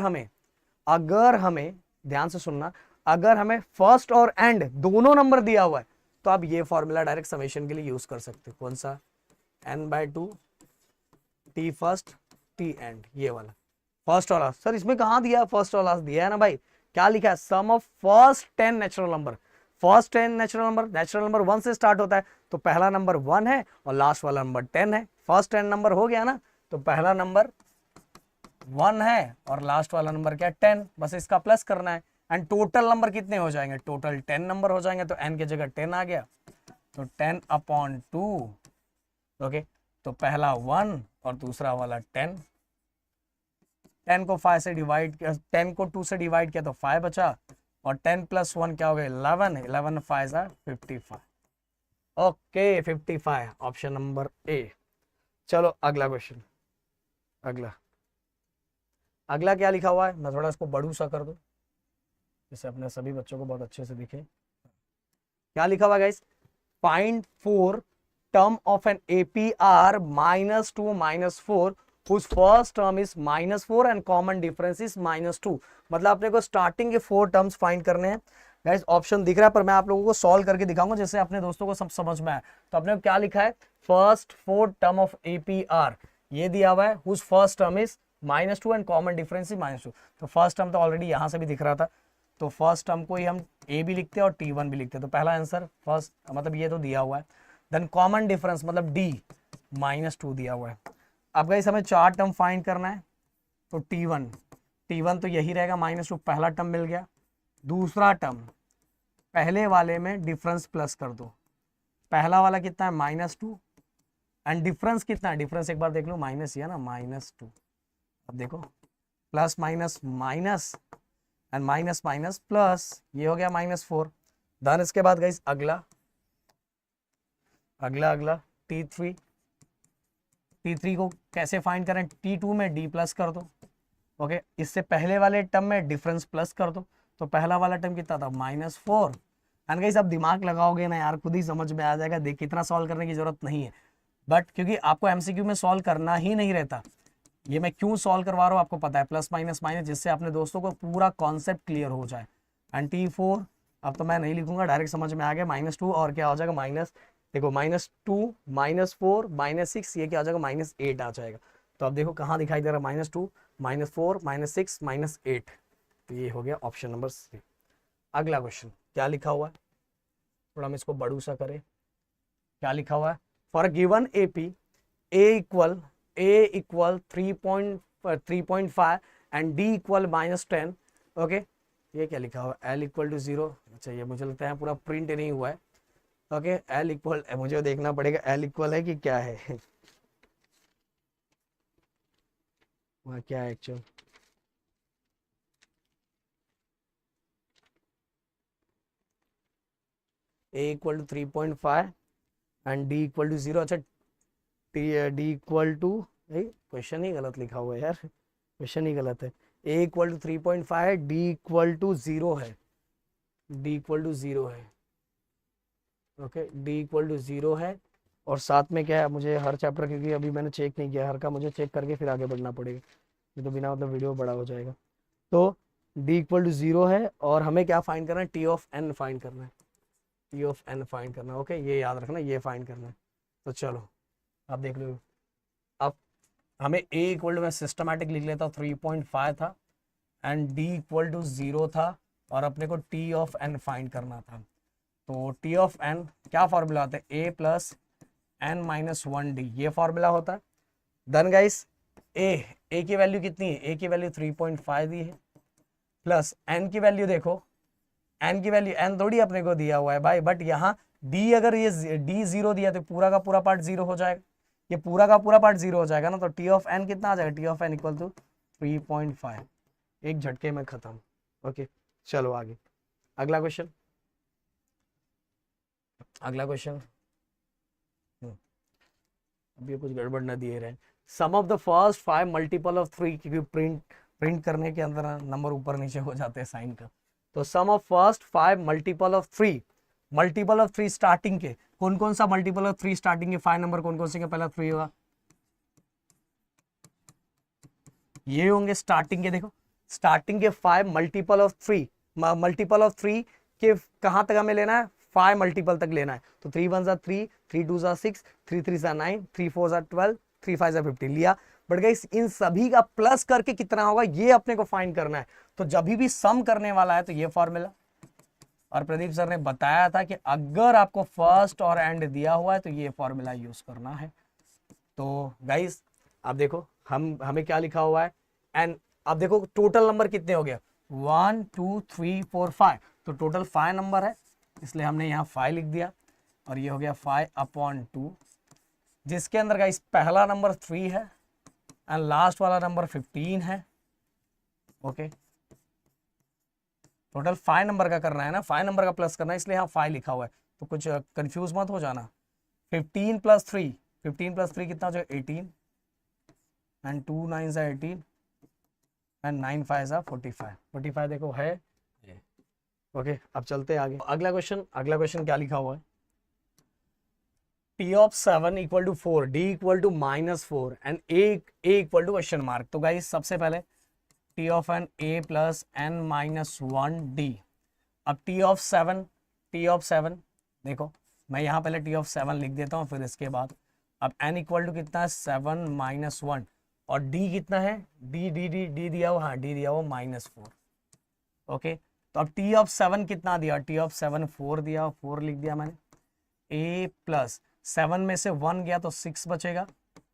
हमें ध्यान से सुनना, अगर हमें फर्स्ट और एंड दोनों नंबर दिया हुआ है तो आप ये फॉर्मूला डायरेक्ट समेशन के लिए यूज कर सकते हो। कौन सा, n/2 t first t and, ये वाला फर्स्ट और लास्ट। सर इसमें कहां दिया फर्स्ट और लास्ट, दिया है ना भाई, क्या लिखा है, sum of first 10 natural number. First 10 natural number 1 से स्टार्ट होता है, तो पहला नंबर 1 है और लास्ट वाला नंबर 10 है। फर्स्ट 10 नंबर हो गया ना, तो पहला नंबर 1 है और लास्ट वाला नंबर क्या 10, बस इसका प्लस करना है। एंड टोटल नंबर कितने हो जाएंगे, टोटल 10 नंबर हो जाएंगे, तो n की जगह 10 आ गया, तो 10/2, ओके। तो पहला 1 और दूसरा वाला 10, 10 को 5 से डिवाइड किया, 10 को 2 से डिवाइड किया तो 5 बचा, और 10 + 1 क्या हो गया 11, 11 5 55, ओके 55, ऑप्शन नंबर ए। चलो अगला क्वेश्चन, अगला क्या लिखा हुआ है, मैं थोड़ा इसको बड़ू सा कर दूं जिससे अपने सभी बच्चों को बहुत अच्छे से दिखे। क्या लिखा हुआ है guys, find 4 term of an APR -2 - 4 whose first term is -4 and common difference is -2। मतलब अपने को स्टार्टिंग के 4 टर्म्स फाइंड करने हैं गाइस। ऑप्शन दिख रहा है पर मैं आप लोगों को सॉल्व करके दिखाऊंगा जिससे अपने दोस्तों को सब समझ में आए। तो अपने को क्या लिखा है, फर्स्ट 4 टर्म ऑफ APR ये दिया हुआ है, whose first term is -2 and common difference is -2। तो फर्स्ट टर्म तो ऑलरेडी यहां से भी दिख रहा था, तो फर्स्ट टर्म को ही हम a भी लिखते हैं और t1 भी लिखते हैं। तो पहला आंसर फर्स्ट, मतलब ये तो दिया हुआ है। देन कॉमन डिफरेंस मतलब d -2 दिया हुआ है। अब गाइस हमें 4 टर्म फाइंड करना है, तो t1 तो यही रहेगा -2, पहला टर्म मिल गया। दूसरा टर्म पहले वाले में डिफरेंस प्लस कर दो, पहला वाला कितना है -2 एंड डिफरेंस कितना है, डिफरेंस एक बार देख लो, माइनस है ना, -2। अब देखो plus minus minus and minus minus plus, ये हो गया -4। देन इसके बाद गाइस अगला t3 को कैसे फाइंड करें, t2 में d प्लस कर दो। ओके, इससे पहले वाले टर्म में डिफरेंस प्लस कर दो, तो पहला वाला टर्म कितना था -4। एंड गाइस अब दिमाग लगाओगे ना यार, खुद ही समझ में आ जाएगा, देख इतना सॉल्व करने की जरूरत नहीं है। बट क्योंकि आपको एमसीक्यू में सॉल्व करना ही नहीं रहता, ये मैं क्यों सॉल्व करवा रहा हूँ आपको पता है, प्लस माइनस माइनस, जिससे अपने दोस्तों को पूरा कॉन्सेप्ट क्लियर हो जाए। एंड t4 अब तो मैं नहीं लिखूंगा, डायरेक्ट समझ में आ गया, -2 और क्या हो जाएगा माइनस, देखो -2 -4 -6, ये क्या हो जाएगा -8 आ जाएगा। तो अब देखो कहाँ दिखाई दे रहा है, -2 -4 -6 -8, तो ये हो गया ऑप्शन नंबर सी। अगला क्वेश्चन क्या लिखा हुआ है, थोड़ा हम इसको बड़ू सा करें, क्या लिखा हुआ है, for given AP A equal 3.5 and D equal -10। Okay, ये क्या लिखा हुआ है, L इक्वल टू 0। अच्छा, ये मुझे लगता है पूरा प्रिंट नहीं हुआ है। ओके, L इक्वल, मुझे देखना पड़ेगा L इक्वल है कि क्या है वहाँ क्या है actual, A equal to 3.5 and D equal to 0। अच्छा, D इक्वल टू, क्वेश्चन ही गलत लिखा हुआ है यार, क्वेश्चन ही गलत है। A इक्वल टू 3.5 है, D इक्वल टू 0 है, D इक्वल टू 0 है। ओके, D इक्वल टू 0 है, और साथ में क्या है, मुझे हर चैप्टर, क्योंकि अभी मैंने चेक नहीं किया हर का, मुझे चेक करके फिर आगे बढ़ना पड़ेगा, नहीं तो बिना मतलब वीडियो बड़ा हो जाएगा। तो D इक्वल टू 0 है, और हमें क्या फाइंड करना है, T ऑफ N फाइंड करना है, T ऑफ N फाइंड करना है। ओके, ये याद रखना, ये फाइंड करना है। तो चलो आप देख लो, अब हमें A इक्वल टू, मैं सिस्टमैटिक लिख लेता हूँ, 3.5 था एंड D इक्वल टू 0 था, और अपने को T ऑफ N फाइंड करना था। तो T ऑफ N क्या फॉर्मूला होता है, A plus N minus 1D, ये फॉर्मूला होता है। देन गाइस A की वैल्यू कितनी है, A की वैल्यू 3.5 दी है, प्लस N की वैल्यू देखो, N की वैल्यू, N थोड़ी अपने को दिया हुआ है भाई, बट यहाँ D, अगर ये D 0 दिया तो पूरा का पूरा पार्ट 0 हो जाएगा, ये पूरा का पूरा पार्ट 0 हो जाएगा ना। तो T ऑफ N कितना आ जाएगा, T of N equal to 3.5, एक झटके में खत्म। ओके, चलो आगे अगला क्वेश्चन, अगला क्वेश्चन, अभी कुछ गड़बड़ ना दिए रहे। Sum of the first 5 multiple of 3, क्योंकि प्रिंट करने के अंदर नंबर ऊपर नीचे हो जाते हैं साइन का। तो sum of first 5 multiple of 3, multiple of 3 starting के, कौन कौन सा मल्टीपल ऑफ 3 स्टार्टिंग के 5 नंबर कौन कौन से के, पहला 3 होगा, ये होंगे स्टार्टिंग के। देखो स्टार्टिंग के 5 मल्टीपल ऑफ 3, मल्टीपल ऑफ 3 के कहाँ तक हमें लेना है, 5 मल्टीपल तक लेना है। तो 3 1 जा 3, 3 2 जा 6, 3 3 जा 9, 3 4 जा 12, 3 5 जा 15 लिया। बट गाइस इन सभी का प्लस करके कितना होगा, ये अपने को फाइंड करना है। तो जब भी सम करने वाला है तो ये फॉर्मूला, और प्रदीप सर ने बताया था कि अगर आपको फर्स्ट और एंड दिया हुआ है तो ये फॉर्मूला यूज करना है। तो गाइस अब देखो हमें क्या लिखा हुआ है, एंड अब देखो टोटल नंबर कितने हो गए, 1 2 3 4 5, तो टोटल 5 नंबर है, इसलिए हमने यहाँ 5 लिख दिया, और ये हो गया 5/2, जिसके अंदर गाइस पहला नंबर 3 है एंड लास्ट वाला नंबर 15 है। ओके, टोटल 5 नंबर का करना है ना, 5 नंबर का प्लस करना है, इसलिए यहाँ 5 लिखा हुआ है, तो कुछ कंफ्यूज मत हो जाना। 15 प्लस 3, 15 प्लस 3 कितना हो जाएगा, 18, एंड 2 9 जा 18 एंड 9 5 जा 45, 45 देखो है। ओके, अब चलते हैं आगे, अगला क्वेश्चन, अगला क्वेश्चन क्या लिखा हुआ है, T of 7 equal to 4, D equal to -4 and A equal to question mark. तो गाइस सबसे पहले T of N A plus N minus 1D। अब T ऑफ 7 देखो, मैं यहाँ पहले T ऑफ 7 लिख देता हूँ, फिर इसके बाद अब N इक्वल टू कितना है, 7 माइनस 1, और D कितना है, D दिया हुआ, हाँ D दिया हुआ -4। ओके, तो अब टी ऑफ 7 कितना दिया, टी ऑफ 7 4 दिया, 4 लिख दिया मैंने। ए प्लस 7 में से 1 गया तो 6 बचेगा,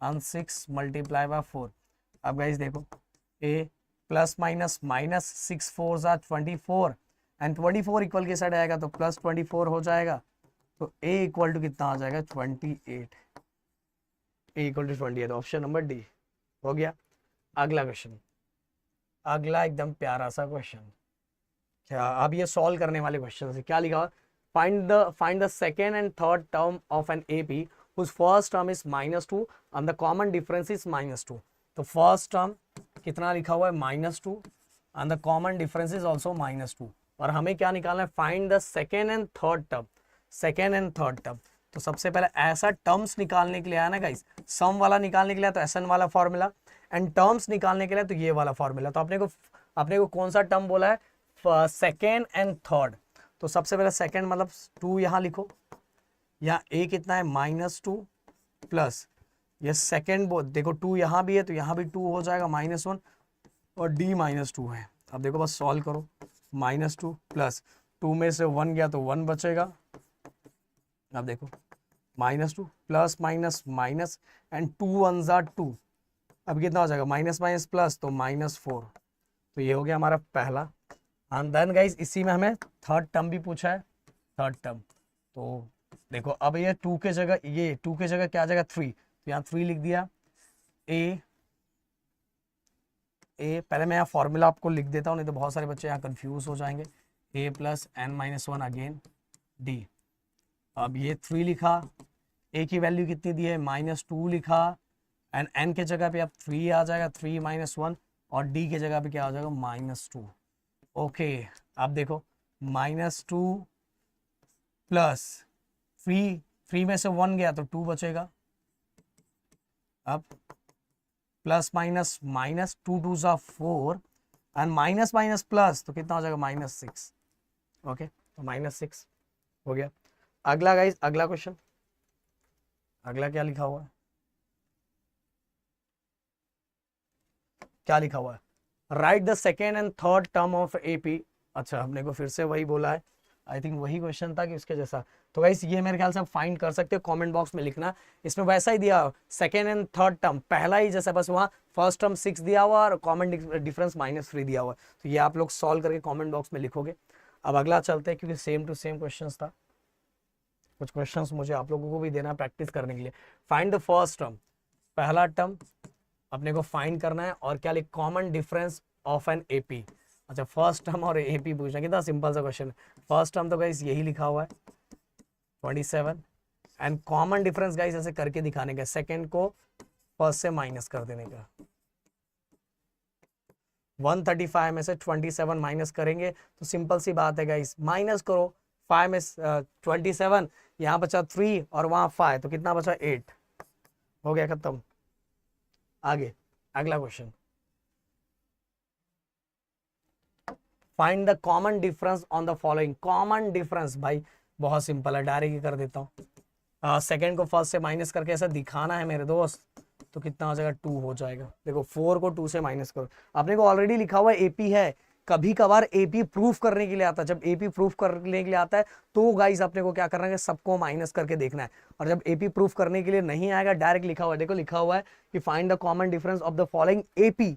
एंड 6 मल्टीप्लाई बाय 4। अब गाइस देखो ए प्लस माइनस माइनस 6 4 ज़ा 24 एंड 24 इक्वल के साइड आएगा तो प्लस 24 हो जाएगा। तो ए इक्वल टू कितना आ जाएगा 28, a equal to 28, option number D हो गया। अगला क्वेश्चन, अगला एकदम प्यारा सा क्वेश्चन, क्या अब ये सॉल्व करने वाले क्वेश्चन है। क्या लिखा हुआ, find the second and third term of an AP whose first term is -2 and the common difference is -2। तो फर्स्ट टर्म कितना लिखा हुआ है -2 and the common difference is also -2, और हमें क्या निकालना है, find the second and third term, second and third term. तो सबसे पहले ऐसा टर्म्स निकालने के लिए आया ना गाइस, सम वाला निकालने के लिए तो SN वाला फॉर्मूला, एंड टर्म्स निकालने के लिए तो ये वाला फॉर्मूला। तो अपने को कौन सा टर्म बोला है, सेकेंड एंड थर्ड। तो सबसे पहले सेकेंड मतलब 2 यहाँ लिखो, यहाँ ए कितना है -2 प्लस ये सेकेंड देखो 2 यहाँ भी है तो यहाँ भी 2 हो जाएगा -1, और डी -2 है। अब देखो बस सॉल्व करो, -2 प्लस 2 में से 1 गया तो 1 बचेगा। अब देखो -2 प्लस माइनस माइनस एंड 2 1 ज़ा 2, अब कितना हो जाएगा माइनस माइनस प्लस तो -4। तो ये हो गया हमारा पहला। एंड देन गाइस इसी में हमें थर्ड टर्म भी पूछा है, थर्ड टर्म। तो देखो अब ये 2 के जगह, ये 2 के जगह क्या आ जाएगा 3, तो यहाँ 3 लिख दिया। ए पहले मैं यहाँ फॉर्मूला आपको लिख देता हूँ, नहीं तो बहुत सारे बच्चे यहाँ कंफ्यूज हो जाएंगे। ए प्लस n-1 अगेन डी। अब ये 3 लिखा, ए की वैल्यू कितनी दी है -2 लिखा, एंड n के जगह पे अब 3 आ जाएगा, 3 -1, और डी के जगह पे क्या आ जाएगा -2। ओके अब देखो -2 प्लस 3 में से 1 गया तो 2 बचेगा। अब प्लस माइनस माइनस 2 2 ज़ा 4 एंड माइनस माइनस प्लस तो कितना हो जाएगा -6। ओके तो -6 हो गया। अगला गाइस, अगला क्वेश्चन, अगला क्या लिखा हुआ है, क्या लिखा हुआ है, right the second and third term of AP. अच्छा हमने को फिर से वही बोला है, आई थिंक वही क्वेश्चन था कि उसके जैसा। तो गाइस ये मेरे ख्याल से आप फाइंड कर सकते हो, कमेंट बॉक्स में लिखना। इसमें वैसा ही दिया, सेकेंड एंड थर्ड टर्म पहला ही जैसा, बस वहाँ फर्स्ट टर्म 6 दिया हुआ और कॉमन डिफरेंस -3 दिया हुआ। तो ये आप लोग सॉल्व करके कॉमेंट बॉक्स में लिखोगे। अब अगला चलते हैं, क्योंकि सेम टू सेम क्वेश्चन था, कुछ क्वेश्चन मुझे आप लोगों को भी देना प्रैक्टिस करने के लिए। फाइंड द फर्स्ट टर्म, पहला टर्म अपने को फाइंड करना है, और क्या लिख, common difference of an AP. अच्छा फर्स्ट टर्म और एपी पूछना, कितना सिंपल सा क्वेश्चन है। फर्स्ट टर्म तो गाइस यही लिखा हुआ है 27, एंड कॉमन डिफरेंस गाइस ऐसे करके दिखाने का, सेकंड को फर्स्ट से माइनस कर देने का। 135 में से 27 माइनस करेंगे तो सिंपल सी बात है गाइस, माइनस करो 5 में 27, यहाँ बचा 3 और वहां 5, तो कितना बचा 8, हो गया खत्म। आगे अगला question, find the common difference on the following. Common difference भाई बहुत सिंपल है, डायरेक्ट ही कर देता हूँ। सेकेंड को फर्स्ट से माइनस करके ऐसा दिखाना है मेरे दोस्त, तो कितना हो जाएगा 2 हो जाएगा। देखो 4 को 2 से माइनस करो, आपने को ऑलरेडी लिखा हुआ एपी है। कभी कभार एपी प्रूफ करने के लिए आता है, जब एपी प्रूफ करने के लिए आता है तो गाइस अपने को क्या करना है, सबको माइनस करके देखना है। और जब एपी प्रूफ करने के लिए नहीं आएगा, डायरेक्ट लिखा हुआ है, देखो लिखा हुआ है कि find the common difference of the following AP.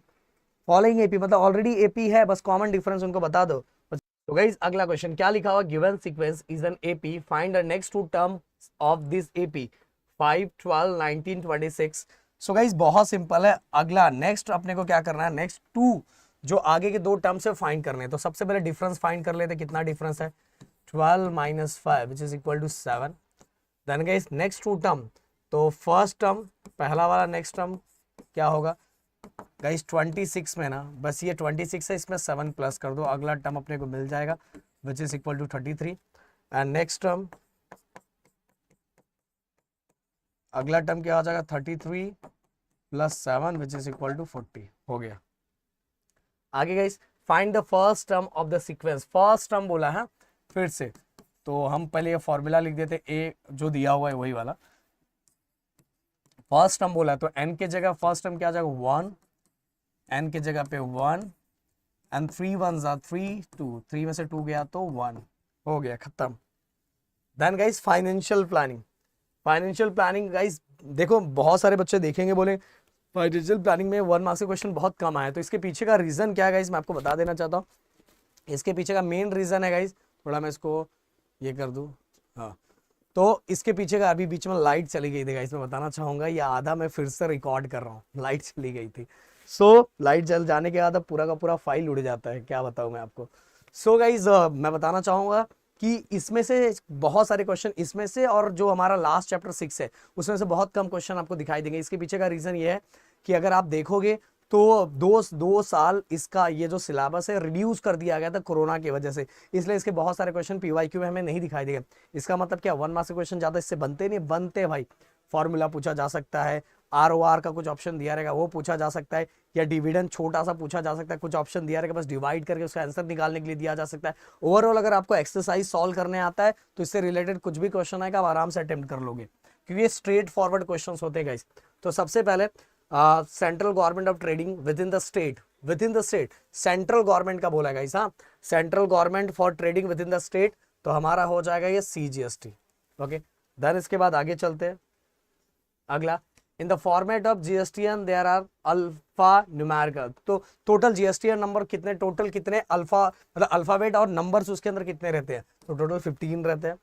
Following AP मतलब ऑलरेडी एपी है, बस कॉमन डिफरेंस उनको बता दो। तो गाइस अगला क्वेश्चन क्या लिखा हुआ, given sequence is an AP, find the next 2 terms of this AP 5 12 19 26। So guys बहुत सिंपल है। अगला नेक्स्ट अपने को क्या करना है, नेक्स्ट 2 जो आगे के 2 टर्म से फाइंड करने हैं। तो सबसे पहले डिफरेंस फाइंड कर लेते, कितना डिफरेंस है 12 - 5 which is equal to 7। Then guys next 2 term, तो फर्स्ट टर्म पहला वाला, नेक्स्ट टर्म क्या होगा गाइस 26 में ना, बस ये 26 है, इसमें 7 प्लस कर दो, अगला टर्म अपने को मिल जाएगा which is equal to 33। And next term, अगला टर्म क्या हो जाएगा 33 + 7 विच इज इक्वल टू 40 हो गया। आगे guys find the first term of the sequence. First term बोला है फिर से, तो हम पहले ये फॉर्मूला लिख देते, ए जो दिया हुआ है वही वाला। फर्स्ट टर्म बोला तो n के जगह फर्स्ट टर्म क्या आ जाएगा 1, n के जगह पे 1, एंड 3 1 आर 3 2, 3 में से 2 गया तो 1, हो गया खत्म। Then guys financial planning. Financial planning guys देखो बहुत सारे बच्चे देखेंगे बोले फाइनेंशियल प्लानिंग में 1 मार्क्स के क्वेश्चन बहुत कम आए, तो इसके पीछे का रीजन क्या है गाइस मैं आपको बता देना चाहता हूँ। इसके पीछे का मेन रीजन है गाइस, थोड़ा मैं इसको ये कर दूं, हाँ, तो इसके पीछे का अभी बीच में लाइट चली गई थी गाइस, मैं बताना चाहूंगा ये आधा मैं फिर से रिकॉर्ड कर रहा हूँ, लाइट चली गई थी। सो लाइट जल जाने के बाद अब पूरा का पूरा फाइल उड़ जाता है, क्या बताऊं मैं आपको। सो गाइस मैं बताना चाहूंगा कि इसमें से बहुत सारे क्वेश्चन इसमें से, और जो हमारा लास्ट चैप्टर 6 है उसमें से बहुत कम क्वेश्चन आपको दिखाई देंगे। इसके पीछे का रीजन ये है कि अगर आप देखोगे तो दो साल इसका ये जो सिलेबस है रिड्यूस कर दिया गया था कोरोना की वजह से, इसलिए इसके बहुत सारे क्वेश्चन पीवाईक्यू में हमें नहीं दिखाई देंगे। इसका मतलब क्या 1 मार्क्स के क्वेश्चन ज्यादा इससे बनते नहीं, बनते भाई। फॉर्मूला पूछा जा सकता है, ROR का कुछ ऑप्शन दिया रहेगा वो पूछा जा सकता है, या डिविडेंड छोटा सा पूछा जा सकता है, कुछ ऑप्शन दिया रहेगा बस डिवाइड करके उसका आंसर निकालने के लिए दिया जा सकता है। ओवरऑल अगर आपको एक्सरसाइज सॉल्व करने आता है तो इससे रिलेटेड कुछ भी क्वेश्चन आएगा आप आराम से अटेम्प्ट कर लोगे, क्योंकि ये स्ट्रेट फॉरवर्ड क्वेश्चन होते हैं गाइस। तो सबसे पहले central government of trading with in the state, with in the state central government का बोला गाइस, हाँ, central government for trading with in the state, तो हमारा हो जाएगा ये CGST। ओके, देन इसके बाद आगे चलते हैं। अगला, in the format of GSTN there are alpha numerical, तो टोटल GSTN नंबर कितने, टोटल कितने अल्फा मतलब अल्फाबेट और नंबर्स उसके अंदर कितने रहते हैं, तो टोटल 15 रहते हैं।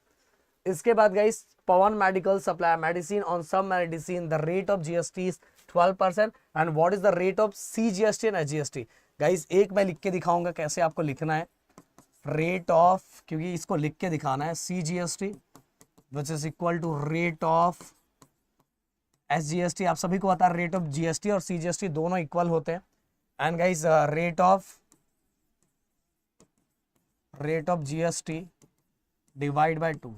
इसके बाद guys Pawan medical supply medicine on some medicine the rate of GST is 12% and what is the rate of CGST and HGST। Guys एक मैं लिख के दिखाऊंगा कैसे आपको लिखना है, रेट ऑफ, क्योंकि इसको लिख के दिखाना है, CGST which is equal to rate of SGST। आप सभी को पता है रेट ऑफ GST और CGST दोनों इक्वल होते हैं। And guys rate of GST divide by 2।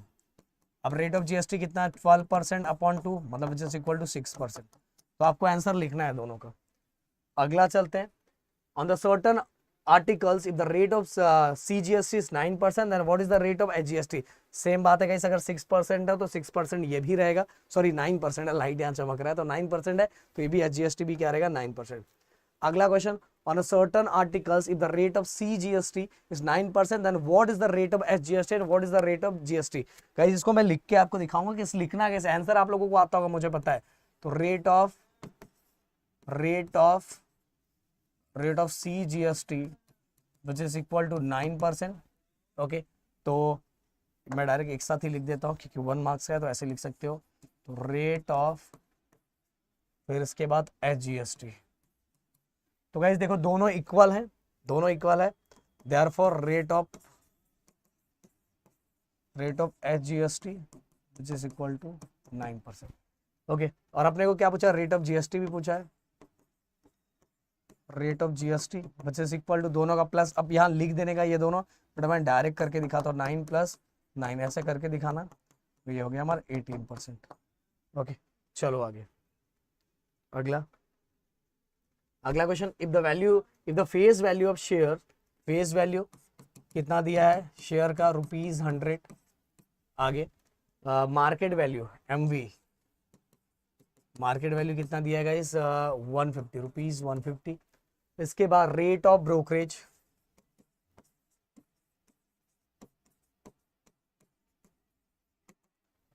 अब रेट ऑफ GST कितना है 12% अपॉन 2, मतलब विच इज इक्वल टू 6%। तो आपको आंसर लिखना है दोनों का। अगला चलते हैं, on the certain articles if the rate of CGST is 9% then what is the rate of HGST। Same बात है गाइस, अगर 6% है तो 6% ये भी रहेगा, सॉरी 9% है, लाइट यहाँ चमक रहा है तो 9% है, तो ये भी HGST भी क्या रहेगा 9%। अगला question, on a certain articles if the rate of CGST is 9% then what is the rate of HGST and what is the rate of GST। Guys इसको मैं लिख के आपको दिखाऊंगा कि लिखना कैसे, आंसर आप लोगों को आता होगा मुझे पता है। तो rate of CGST which is equal to 9%। Okay, तो मैं डायरेक्ट एक साथ ही लिख देता हूँ क्योंकि 1 मार्क्स है तो ऐसे लिख सकते हो। तो रेट ऑफ, फिर इसके बाद HGST। तो गाइस देखो दोनों इक्वल है, दोनों इक्वल है, therefore rate of HGST which is equal to 9%। Okay, और अपने को क्या पूछा, रेट ऑफ GST भी पूछा है, rate of GST which is equal to दोनों का प्लस, अब यहाँ लिख देने का ये दोनों, बट मैं डायरेक्ट करके दिखाता हूँ 9 + 9 ऐसे करके दिखाना, तो ये हो गया हमारा 18%। ओके चलो आगे। अगला question, if the face value of share, face value कितना दिया है शेयर का, ₹100। आगे market value MV, market value कितना दिया है इस 150 रुपीज, 150। इसके बाद rate of brokerage,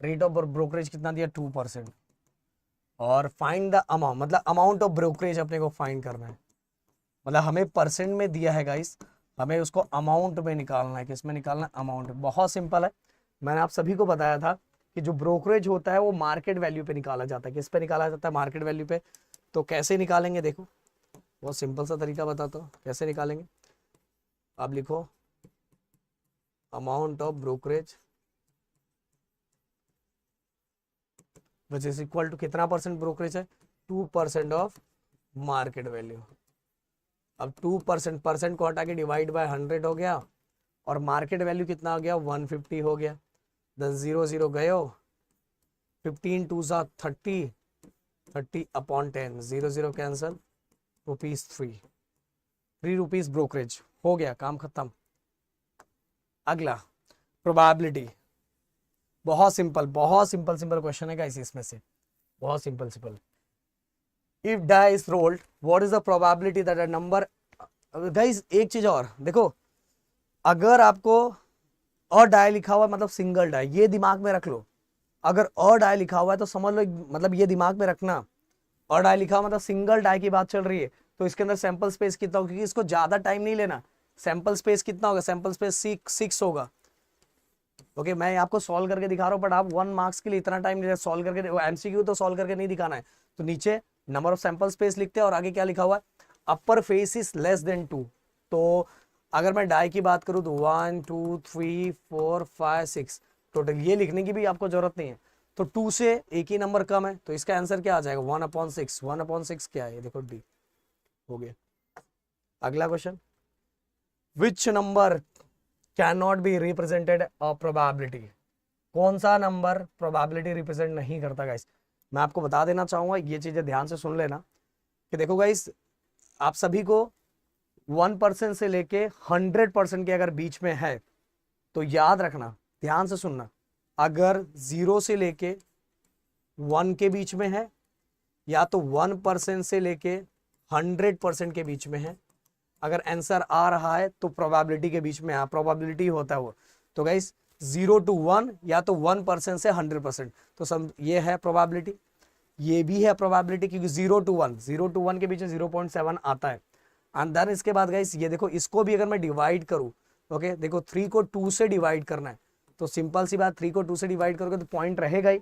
rate of brokerage कितना दिया 2%। और फाइंड द अमाउंट, मतलब अमाउंट ऑफ ब्रोकरेज अपने को फाइंड करना है, मतलब हमें परसेंट में दिया है गाइस, हमें उसको अमाउंट में निकालना है, किसमें निकालना है, अमाउंट। बहुत सिंपल है, मैंने आप सभी को बताया था कि जो ब्रोकरेज होता है वो मार्केट वैल्यू पे निकाला जाता है। किस पे निकाला जाता है, मार्केट वैल्यू पे। तो कैसे निकालेंगे, देखो बहुत सिंपल सा तरीका बताता हूँ कैसे निकालेंगे। आप लिखो amount of brokerage which is equal to कितना परसेंट ब्रोकरेज है, 2% ऑफ मार्केट वैल्यू। अब 2% परसेंट को हटा के डिवाइड बाय 100 हो गया, और मार्केट वैल्यू कितना हो गया 150 हो गया। 10 गए हो, 15 2 30, 30 अपॉन 10, 0 कैंसल, ₹3 ब्रोकरेज हो गया, काम खत्म। अगला प्रोबेबिलिटी, बहुत सिंपल क्वेश्चन है गाइस, इसमें से बहुत simple. If die is rolled what is the probability that a number guys एक चीज और देखो, अगर आपको और डाई लिखा हुआ है मतलब सिंगल डाई, ये दिमाग में रख लो। अगर और डाई लिखा हुआ है तो समझ लो, मतलब ये दिमाग में रखना, और डाई लिखा हुआ मतलब सिंगल डाई की बात चल रही है, तो इसके अंदर सैंपल स्पेस कितना होगा, क्योंकि इसको ज्यादा टाइम नहीं लेना। सैंपल स्पेस कितना होगा, सैंपल स्पेस 6 होगा। ओके, मैं आपको सॉल्व करके दिखा रहा हूं, बट आप 1 मार्क्स के लिए इतना टाइम नहीं, सॉल्व करके, एमसीक्यू तो सॉल्व करके नहीं दिखाना है। तो नीचे नंबर ऑफ सैंपल स्पेस लिखते हैं और आगे क्या लिखा हुआ है, अपर फेस इज लेस देन 2। तो अगर मैं डाई की बात करूं तो 1 2 3 4 5 6 टोटल, ये लिखने की भी आपको जरूरत नहीं है। तो 2 से एक ही नंबर कम है, तो इसका आंसर क्या आ जाएगा, 1/6। 1/6 क्या है, ये देखो डी हो गया। अगला question, which number can not be represented a probability. कौन सा नंबर प्रोबेबिलिटी रिप्रेजेंट नहीं करता गाइस। मैं आपको बता देना चाहूंगा, ये चीजें ध्यान से सुन लेना कि देखो गाइस, आप सभी को 1% से लेके 100% के अगर बीच में है तो याद रखना, ध्यान से सुनना, अगर 0 से लेके 1 के बीच में है, या तो 1% से लेके 100% के बीच में है, अगर आंसर आ रहा है तो प्रोबेबिलिटी के बीच में है, प्रोबेबिलिटी होता है वो। तो गाइस 0 to 1 या तो 1% से 100%, तो सब ये है प्रोबेबिलिटी, ये भी है प्रोबेबिलिटी, क्योंकि 0 to 1 के बीच में 0.7 आता है। एंड देन इसके बाद गाइस ये देखो, इसको भी अगर मैं डिवाइड करूं, ओके देखो 3 को 2 से डिवाइड करना है, तो सिंपल सी बात, 3 को 2 से डिवाइड करोगे तो पॉइंट रहेगा ही,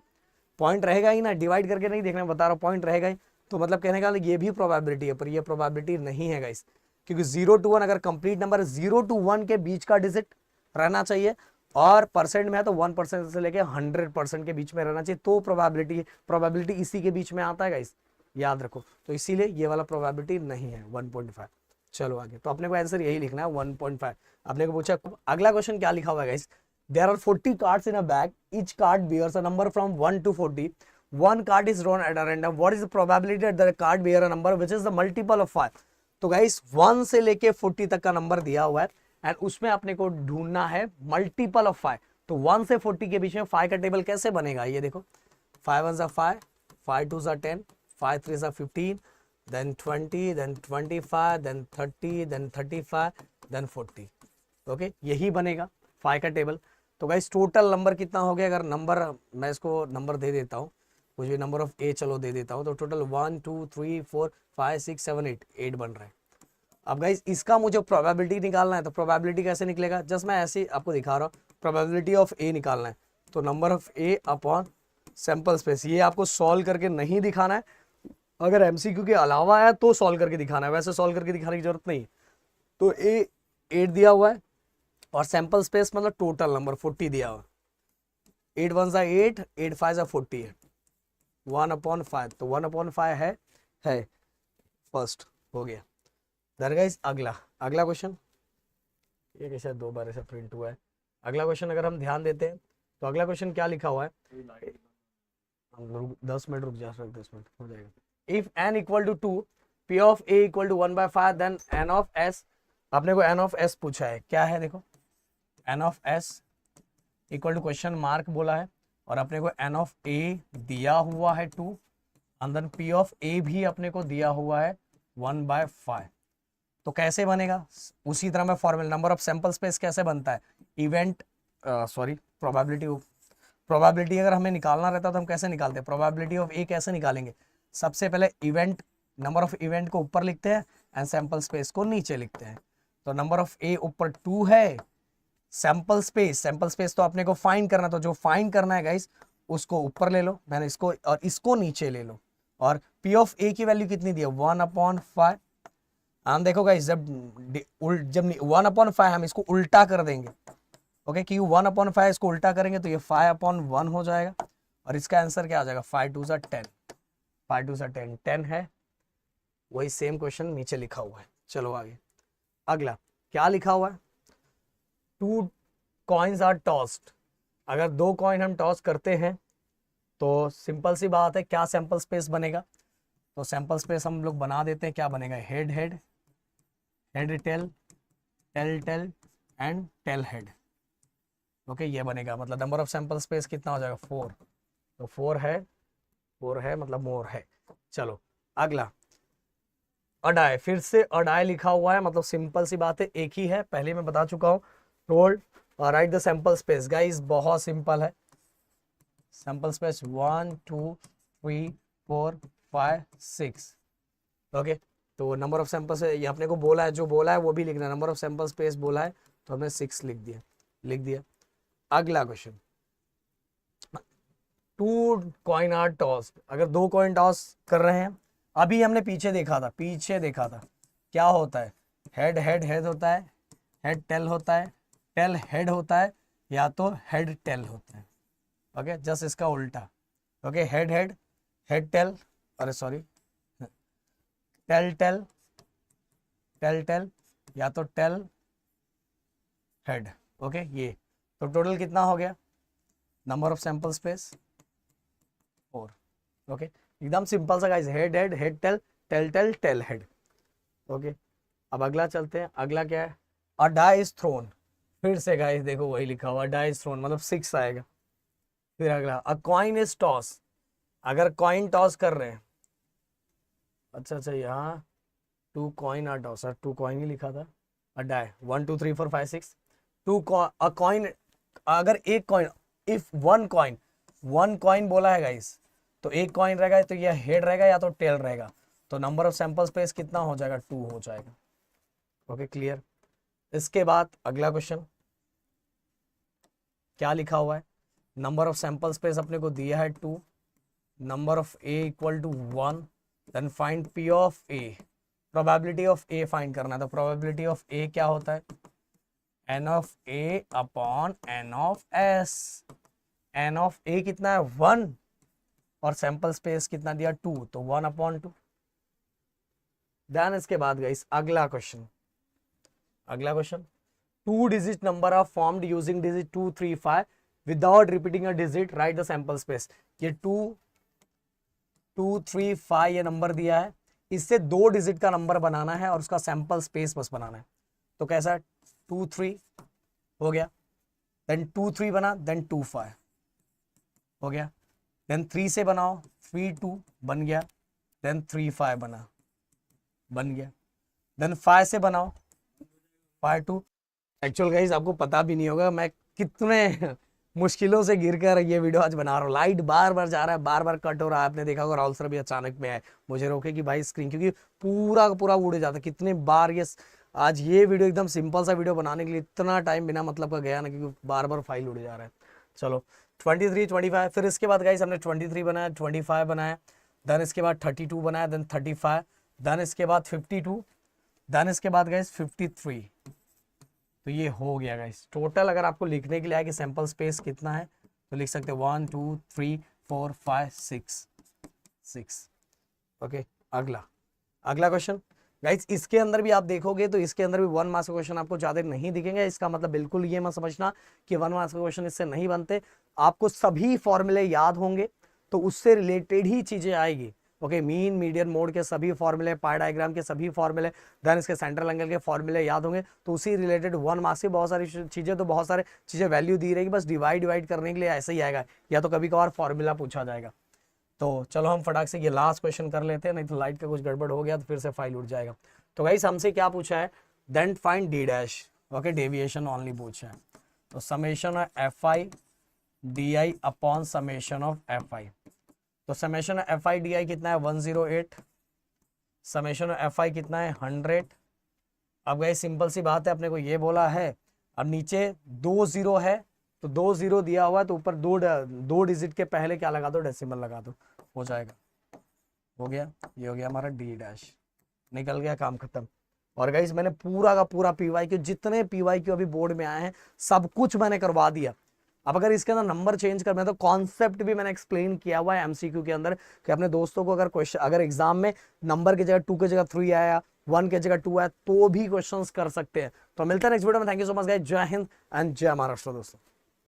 पॉइंट रहेगा ही ना, डिवाइड करके नहीं देखना, बता रहा हूं पॉइंट रहेगा ही। तो मतलब कहने का ये भी प्रोबेबिलिटी है, पर ये प्रोबेबिलिटी नहीं है गाइस, क्योंकि 0 to 1 अगर कंप्लीट नंबर 0 to 1 के बीच का डिजिट रहना चाहिए, और परसेंट में है तो 1% से लेके 100% के बीच में रहना चाहिए, तो प्रोबेबिलिटी इसी के बीच में आता है गाइस, याद रखो। तो इसीलिए ये वाला प्रोबेबिलिटी नहीं है 1.5। चलो आगे, तो अपने को आंसर यही लिखना है 1.5। आपने को पूछा अगला क्वेश्चन क्या लिखा हुआ है guys, there are 40 cards in a bag, each card bears a number from 1 to 40, one card is drawn at a random, what is the probability that the card bear a number which is the multiple of 5। तो guys 1 से लेके 40 तक का number दिया हुआ है, and उसमें अपने को ढूंढना है मल्टीपल ऑफ 5। तो 1 से 40 के बीच में 5 का टेबल कैसे बनेगा, ये देखो, 5 1 जा 5, 5 2 जा 10, 5 3 जा 15, then 20, then 25, then 30, then 35, then 40। Okay, यही बनेगा 5 का टेबल। तो गाइस टोटल नंबर कितना हो गया, अगर नंबर मैं इसको नंबर दे देता हूँ, कुछ भी नंबर ऑफ ए चलो दे देता हूँ, तो टोटल 1 2 3 4 5 6 7 8 बन रहा है। अब गाइस इसका मुझे प्रोबेबिलिटी निकालना है, तो प्रोबेबिलिटी कैसे निकलेगा, जस्ट मैं ऐसे ही आपको दिखा रहा हूँ, प्रोबेबिलिटी ऑफ ए निकालना है, तो number of A upon sample space, ये आपको सॉल्व करके नहीं दिखाना है, अगर एमसीक्यू के अलावा है तो सॉल्व करके दिखाना है, वैसे सॉल्व करके दिखाने की जरूरत नहीं। तो ए 8 दिया हुआ है, और सैंपल स्पेस मतलब टोटल नंबर 40 दिया हुआ, 8 1 जा 8, 8 5 जा 40 है, 1/5, तो 1/5 है फर्स्ट हो गया। गाइस अगला क्वेश्चन, ये कैसे 2 बार ऐसा प्रिंट हुआ है। अगला क्वेश्चन अगर हम ध्यान देते हैं तो अगला क्वेश्चन क्या लिखा हुआ है, 10 मिनट रुक जा, 10 मिनट हो जाएगा। If n equal to 2, p of a equal to 1/5, then n of s, आपने को n ऑफ s पूछा है, क्या है देखो, n of s equal to question mark बोला है, और अपने को n ऑफ a दिया हुआ है 2, and then p of a भी अपने को दिया हुआ है 1/5। तो कैसे बनेगा, उसी तरह मैं formula, number of sample space कैसे बनता है, इवेंट प्रोबेबिलिटी अगर हमें निकालना रहता तो हम कैसे निकालते हैं, प्रोबेबिलिटी ऑफ ए कैसे निकालेंगे, सबसे पहले इवेंट, नंबर ऑफ इवेंट को ऊपर लिखते हैं एंड सैंपल स्पेस को नीचे लिखते हैं। तो नंबर ऑफ ए ऊपर 2 है, सैंपल स्पेस तो अपने को फाइंड करना, तो जो फाइंड करना है गाइस उसको ऊपर ले लो, मैंने इसको और इसको नीचे ले लो, और पी ऑफ ए की वैल्यू कितनी दी है 1/5। हम देखो गाइस जब 1/5 हम इसको उल्टा कर देंगे, ओके, क्योंकि 1/5 इसको उल्टा करेंगे तो ये 5/1 हो जाएगा, और इसका आंसर क्या आ जाएगा 5 2 जा 10, 5 2 जा 10, 10 है, वही सेम क्वेश्चन नीचे लिखा हुआ है। चलो आगे, अगला क्या लिखा हुआ है, 2 कॉइन्स आर टॉस्ड, अगर 2 कॉइन हम टॉस करते हैं तो सिंपल सी बात है क्या सैंपल स्पेस बनेगा, तो सैंपल स्पेस हम लोग बना देते हैं, क्या बनेगा, head head, head tail, tail tail and tail head. Okay, ये बनेगा, मतलब नंबर ऑफ सैंपल स्पेस कितना हो जाएगा 4, तो 4 है मतलब मोर है। चलो अगला, अडाई, फिर से अडाई लिखा हुआ है, मतलब सिंपल सी बात है, एक ही है, पहले मैं बता चुका हूँ। Roll write the sample space guys, बहुत सिंपल है। Sample space 1 2 3 4 5 6। ओके, तो नंबर ऑफ सैंपल्स ये अपने को बोला है, जो बोला है वो भी लिखना है। नंबर ऑफ सैंपल स्पेस बोला है तो हमने 6 लिख दिया। अगला क्वेश्चन, 2 कॉइन आर टॉस्ड, अगर 2 कॉइन टॉस कर रहे हैं, अभी हमने पीछे देखा था क्या होता है, हेड हेड हेड होता है, हेड टेल होता है, टेल हेड होता है, या तो हेड टेल होता है। ओके, जस्ट इसका उल्टा। Okay, head head, head tail, अरे sorry, tail tail, tail tail, या तो टेल हेड। ओके, ये तो टोटल कितना हो गया, number of sample space 4। Okay, एकदम सिंपल सा guys, head head, head tail, tail tail, tail head. Okay, अब अगला चलते हैं। अगला क्या है, अ डाई इज थ्रोन, फिर से गाइस देखो वही लिखा हुआ, डाई इज थ्रोन मतलब 6 आएगा। फिर अगला, अ कॉइन इज टॉस, अगर कॉइन टॉस कर रहे हैं, अच्छा यहाँ 2 कॉइन आर टॉस, 2 कॉइन ही लिखा था, अ डाई 1 2 3 4 5 6, 2 अ कॉइन, अगर एक कॉइन, इफ वन कॉइन बोला है गाइस, तो एक कॉइन रहेगा, तो यह हेड रहेगा या तो टेल रहेगा, तो नंबर ऑफ सैंपल स्पेस कितना हो जाएगा, 2 हो जाएगा। Okay, clear. इसके बाद अगला क्वेश्चन क्या लिखा हुआ है, नंबर ऑफ सैंपल स्पेस अपने को दिया है 2, number of A equal to 1, then find P of A, probability of A find करना है। तो प्रोबेबिलिटी ऑफ ए क्या होता है, N of A upon N of S. N of A कितना है 1, और सैंपल स्पेस कितना दिया 2, तो 1/2। देन इसके बाद गाइस अगला question, 2 digit number are formed using digit 2 3 5 without repeating a digit, write the sample space. ये 2 2 3 5 ये नंबर दिया है, इससे 2 डिजिट का नंबर बनाना है और उसका सैंपल स्पेस बस बनाना है। तो कैसा, 2 3 हो गया, देन 2 3 बना, देन 2 5 हो गया, देन 3 से बनाओ, 3 2 बन गया, देन 3 5 बन गया, देन 5 से बनाओ, 5 2। एक्चुअल गाइस आपको पता भी नहीं होगा मैं कितने मुश्किलों से गिर कर ये वीडियो आज बना रहा हूँ। लाइट बार बार जा रहा है, बार बार कट हो रहा है, आपने देखा होगा राहुल सर भी अचानक में आए, मुझे रोके कि भाई स्क्रीन, क्योंकि पूरा पूरा उड़ जाता है। कितने बार ये आज ये वीडियो एकदम सिंपल सा वीडियो बनाने के लिए इतना टाइम बिना मतलब का गया ना, क्योंकि बार बार फाइल उड़ जा रहा है। चलो 23 25, फिर इसके बाद गाइस हमने 23 बनाया, 25 बनाया, देन इसके बाद 32 बनाया, देन 35, देन इसके बाद 52, देन इसके बाद गाइस 53। तो ये हो गया गाइस टोटल। अगर आपको लिखने के लिए आए कि सैंपल स्पेस कितना है, तो लिख सकते हैं 1 2 3 4 5 6। ओके, अगला क्वेश्चन गाइस, इसके अंदर भी आप देखोगे तो इसके अंदर भी 1 मार्क्स का क्वेश्चन आपको ज्यादा नहीं दिखेंगे। इसका मतलब बिल्कुल ये मत समझना कि 1 मार्क्स का क्वेश्चन इससे नहीं बनते। आपको सभी फॉर्मूले याद होंगे तो उससे रिलेटेड ही चीजें आएगी। ओके, मीन मीडियन मोड के सभी फॉर्मूले, पाई डायग्राम के सभी फॉर्मूले, देन इसके सेंट्रल एंगल के फॉर्मूले याद होंगे, तो उसी रिलेटेड 1 मार्क्स की बहुत सारी चीजें, तो बहुत सारे चीजें वैल्यू दी रहेगी, बस डिवाइड करने के लिए ऐसे ही आएगा, या तो कभी कभार फॉर्मूला पूछा जाएगा। तो चलो हम फटाक से ये लास्ट क्वेश्चन कर लेते हैं, नहीं तो लाइट का कुछ गड़बड़ हो गया तो फिर से फाइल उठ जाएगा। तो गाइस हमसे क्या पूछा है, then find D dash. Okay, deviation only पूछा है, तो summation of F I D I upon summation of F I. तो summation of F I D I कितना है 108, समेशन ऑफ एफ आई कितना है 100। अब गाइस सिंपल सी बात है, अपने को ये बोला है, अब नीचे 2 0 है तो 2 0 दिया हुआ है, तो ऊपर दो डिजिट के पहले क्या लगा दो, डेसिमल लगा दो, हो जाएगा। हो गया, ये हो गया हमारा डी डैश, निकल गया, काम खत्म। और गाइस मैंने पूरा का पूरा पीवाईक्यू, जितने पीवाईक्यू अभी बोर्ड में आए हैं सब कुछ मैंने करवा दिया। अब अगर इसके अंदर नंबर चेंज करना है तो कॉन्सेप्ट भी मैंने एक्सप्लेन किया हुआ है एमसीक्यू के अंदर, कि अपने दोस्तों को अगर क्वेश्चन, अगर एग्जाम में नंबर की जगह 2 की जगह 3 आया, 1 की जगह 2 आया, तो भी क्वेश्चंस कर सकते हैं। तो मिलते हैं नेक्स्ट वीडियो में। Thank you so much guys, जय हिंद एंड जय महाराष्ट्र दोस्तों।